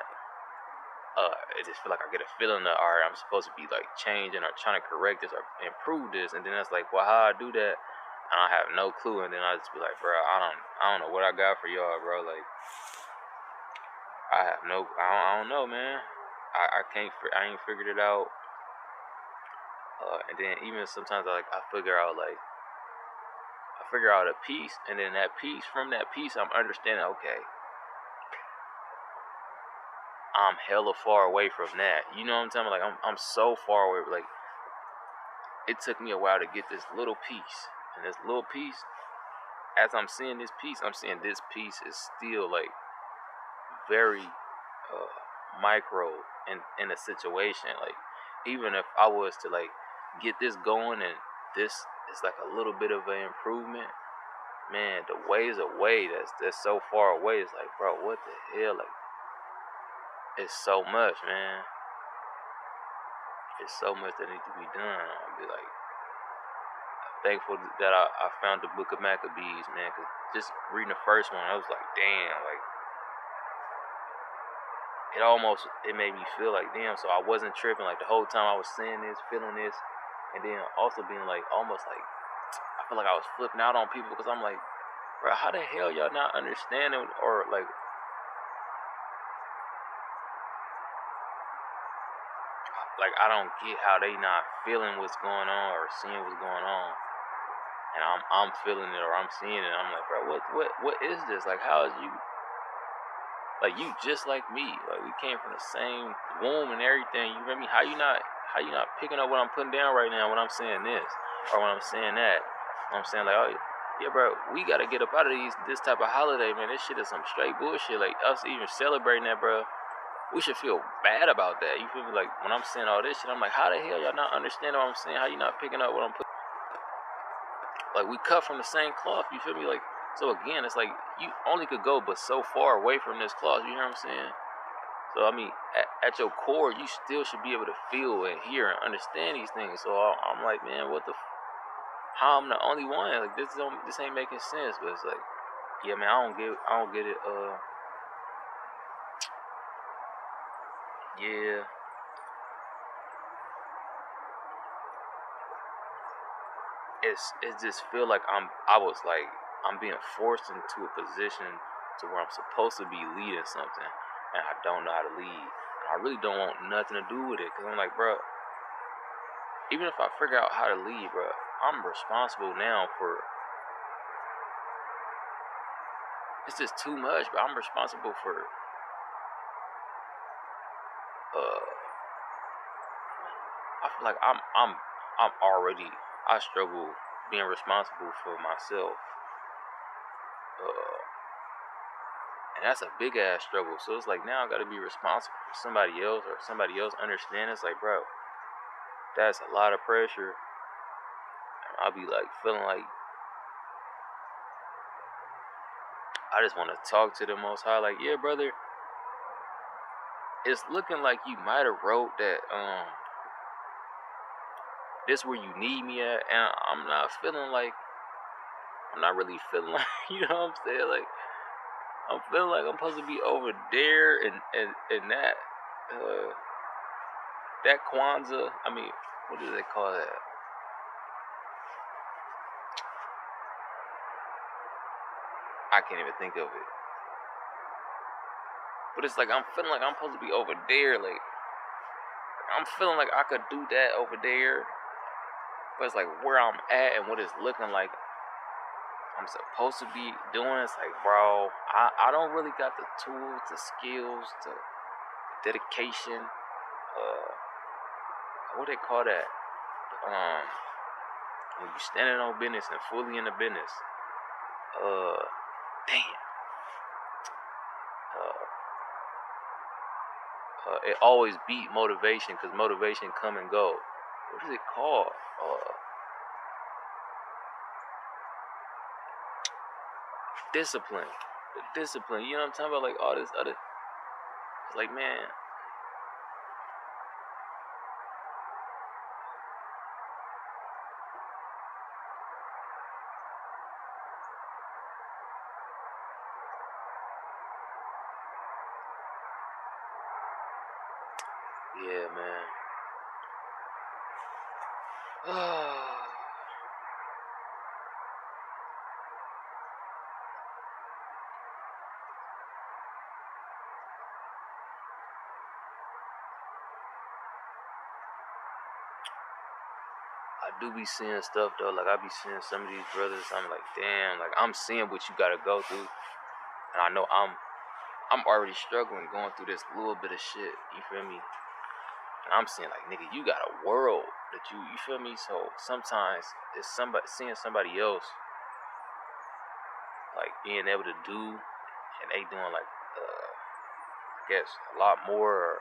it just feel like I get a feeling that, alright, I'm supposed to be like changing or trying to correct this or improve this, and then it's like, well, how I do that, and I have no clue, and then I just be like, bro, I don't know what I got for y'all, bro. Like, I don't know, man. I ain't figured it out. And then even sometimes I figure out a piece, and then from that piece I'm understanding, okay, I'm hella far away from that. You know what I'm talking about? Like, I'm so far away. Like, it took me a while to get this little piece. And this little piece, as I'm seeing this piece, I'm seeing this piece is still like very micro in a situation. Like, even if I was to like get this going and this is like a little bit of an improvement, man, the ways away that's so far away, it's like, bro, what the hell? Like, it's so much, man. It's so much that needs to be done. I'll be like, thankful that I found the Book of Maccabees, man, because just reading the first one, I was like, damn, like, it made me feel like, damn, so I wasn't tripping, like, the whole time I was saying this, feeling this, and then also being like, almost like, I feel like I was flipping out on people, because I'm like, bro, how the hell y'all not understanding, or like I don't get how they not feeling what's going on or seeing what's going on, and I'm feeling it or I'm seeing it. I'm like, bro, what is this? Like, how is you? Like, you just like me. Like, we came from the same womb and everything. You feel me? How you not picking up what I'm putting down right now when I'm saying this or when I'm saying that? I'm saying, like, oh yeah, bro, we gotta get up out of this type of holiday, man. This shit is some straight bullshit. Like, us even celebrating that, bro, we should feel bad about that. You feel me? Like, when I'm saying all this shit, I'm like, how the hell y'all not understanding what I'm saying? How you not picking up what I'm putting? Like, we cut from the same cloth. You feel me? Like, so again, it's like you only could go but so far away from this cloth. You hear what I'm saying? So I mean, at your core, you still should be able to feel and hear and understand these things. So I'm like, man, how I'm the only one? Like, this ain't making sense. But it's like, yeah, man, I don't get it. Yeah. It just feel like I'm being forced into a position to where I'm supposed to be leading something, and I don't know how to lead. And I really don't want nothing to do with it, because I'm like, bro, even if I figure out how to lead, bro, I'm responsible now for. It's just too much, but I'm responsible for. I feel like I'm already. I struggle being responsible for myself. And that's a big ass struggle. So it's like, now I gotta be responsible for somebody else, or somebody else understand. It's like, bro, that's a lot of pressure. And I'll be like feeling like I just want to talk to the Most High. Like, yeah, brother, it's looking like you might have wrote that this where you need me at, and I'm not really feeling like, you know what I'm saying? Like, I'm feeling like I'm supposed to be over there and that Kwanzaa. I mean, what do they call that? I can't even think of it. But it's like I'm feeling like I'm supposed to be over there. Like, I'm feeling like I could do that over there. But it's like where I'm at and what it's looking like I'm supposed to be doing. It's like, bro, I don't really got the tools, the skills, the dedication. What they call that? When you standing on business and fully in the business. Damn. It always beat motivation because motivation come and go. What is it called? Discipline. The discipline. You know what I'm talking about? Like all this other. It's like, man. Yeah, man. I do be seeing stuff though. Like I be seeing some of these brothers. I'm like, damn. Like I'm seeing what you gotta go through, and I know I'm already struggling going through this little bit of shit. You feel me? And I'm saying like, nigga, you got a world that you feel me? So sometimes it's seeing somebody else like being able to do, and they doing like, I guess a lot more. Or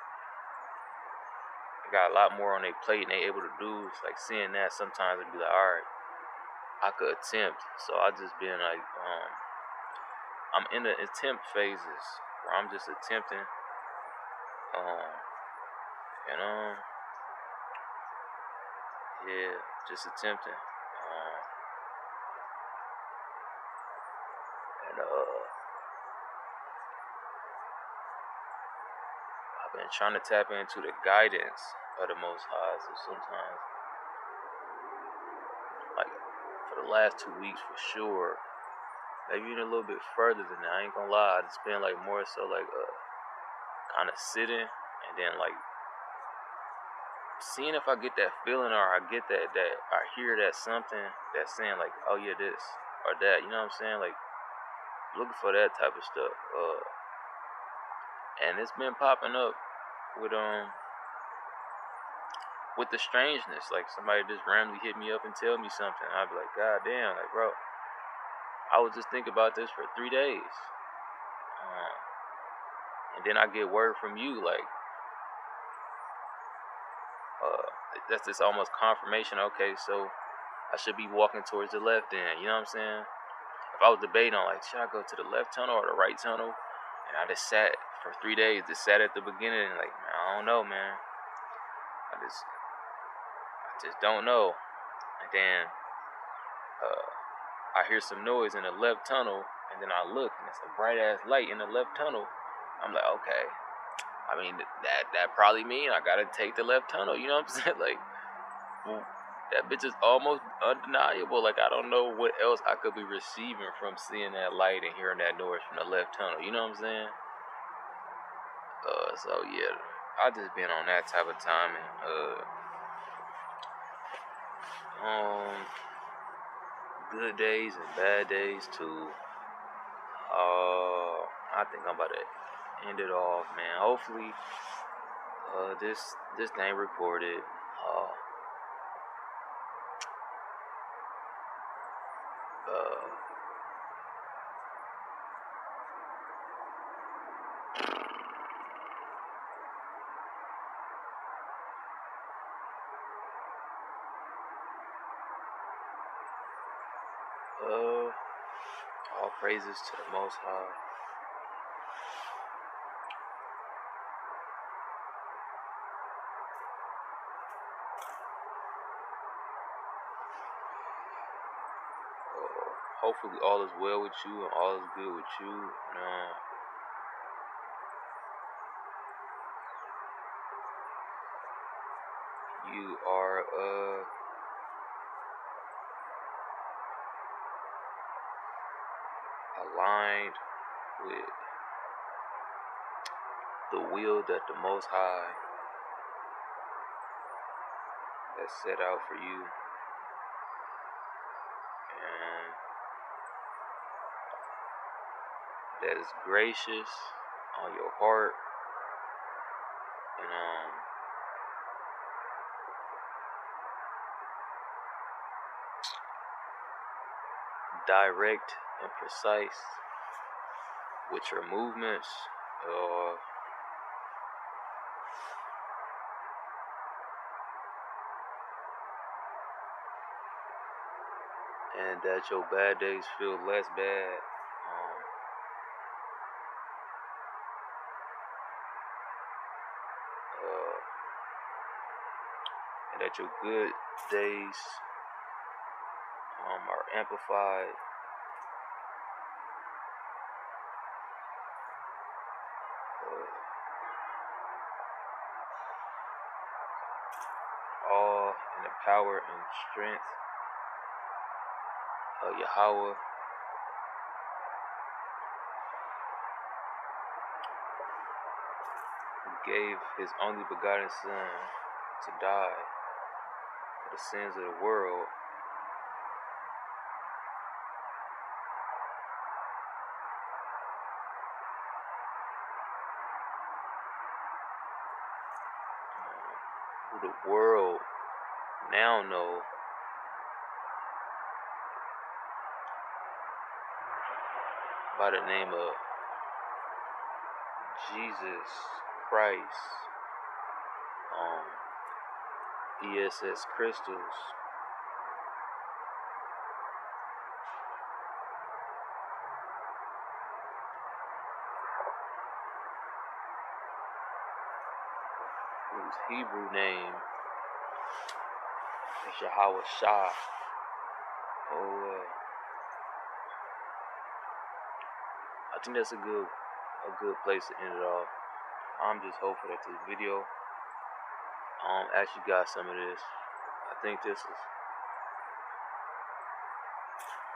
they got a lot more on their plate, and they able to do. It's like seeing that sometimes it'd be like, all right, I could attempt. So I just been like, I'm in the attempt phases where I'm just attempting, and yeah, just attempting. And I've been trying to tap into the guidance of the Most High. So sometimes, like for the last 2 weeks for sure, maybe even a little bit further than that. I ain't gonna lie, it's been like more so like kind of sitting and then like seeing if I get that feeling or I get that I hear that something that's saying like, oh yeah, this or that. You know what I'm saying? Like looking for that type of stuff. And it's been popping up with the strangeness. Like somebody just randomly hit me up and tell me something. I'd be like, God damn, like bro, I was just thinking about this for 3 days. And then I get word from you like, that's just almost confirmation. Okay, so I should be walking towards the left end. You know what I'm saying? If I was debating on like, should I go to the left tunnel or the right tunnel? And I just sat for 3 days, just sat at the beginning and like, man, I don't know, man. I just don't know. And then I hear some noise in the left tunnel, and then I look, and it's a bright ass light in the left tunnel. I'm like, okay. I mean, that probably mean I gotta take the left tunnel. You know what I'm saying? Like, well, that bitch is almost undeniable. Like, I don't know what else I could be receiving from seeing that light and hearing that noise from the left tunnel. You know what I'm saying? So yeah, I just been on that type of timing. Good days and bad days too. I think I'm about to end it off, man. Hopefully, this thing recorded. All praises to the Most High. Hopefully all is well with you and all is good with you. You are aligned with the will that the Most High has set out for you, and that is gracious on your heart, and direct and precise with your movements, and that your bad days feel less bad. And that your good days are amplified. All in the power and strength of Yahweh. Who gave his only begotten Son to die for the sins of the world. Who the world now know by the name of Jesus Christ, ESS crystals. Whose Hebrew name is Yahweh Shah. I think that's a good place to end it off. I'm just hopeful that this video actually got some of this. I think this is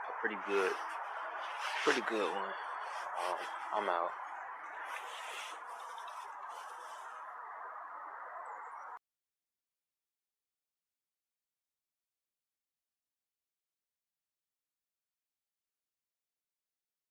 a pretty good one. I'm out.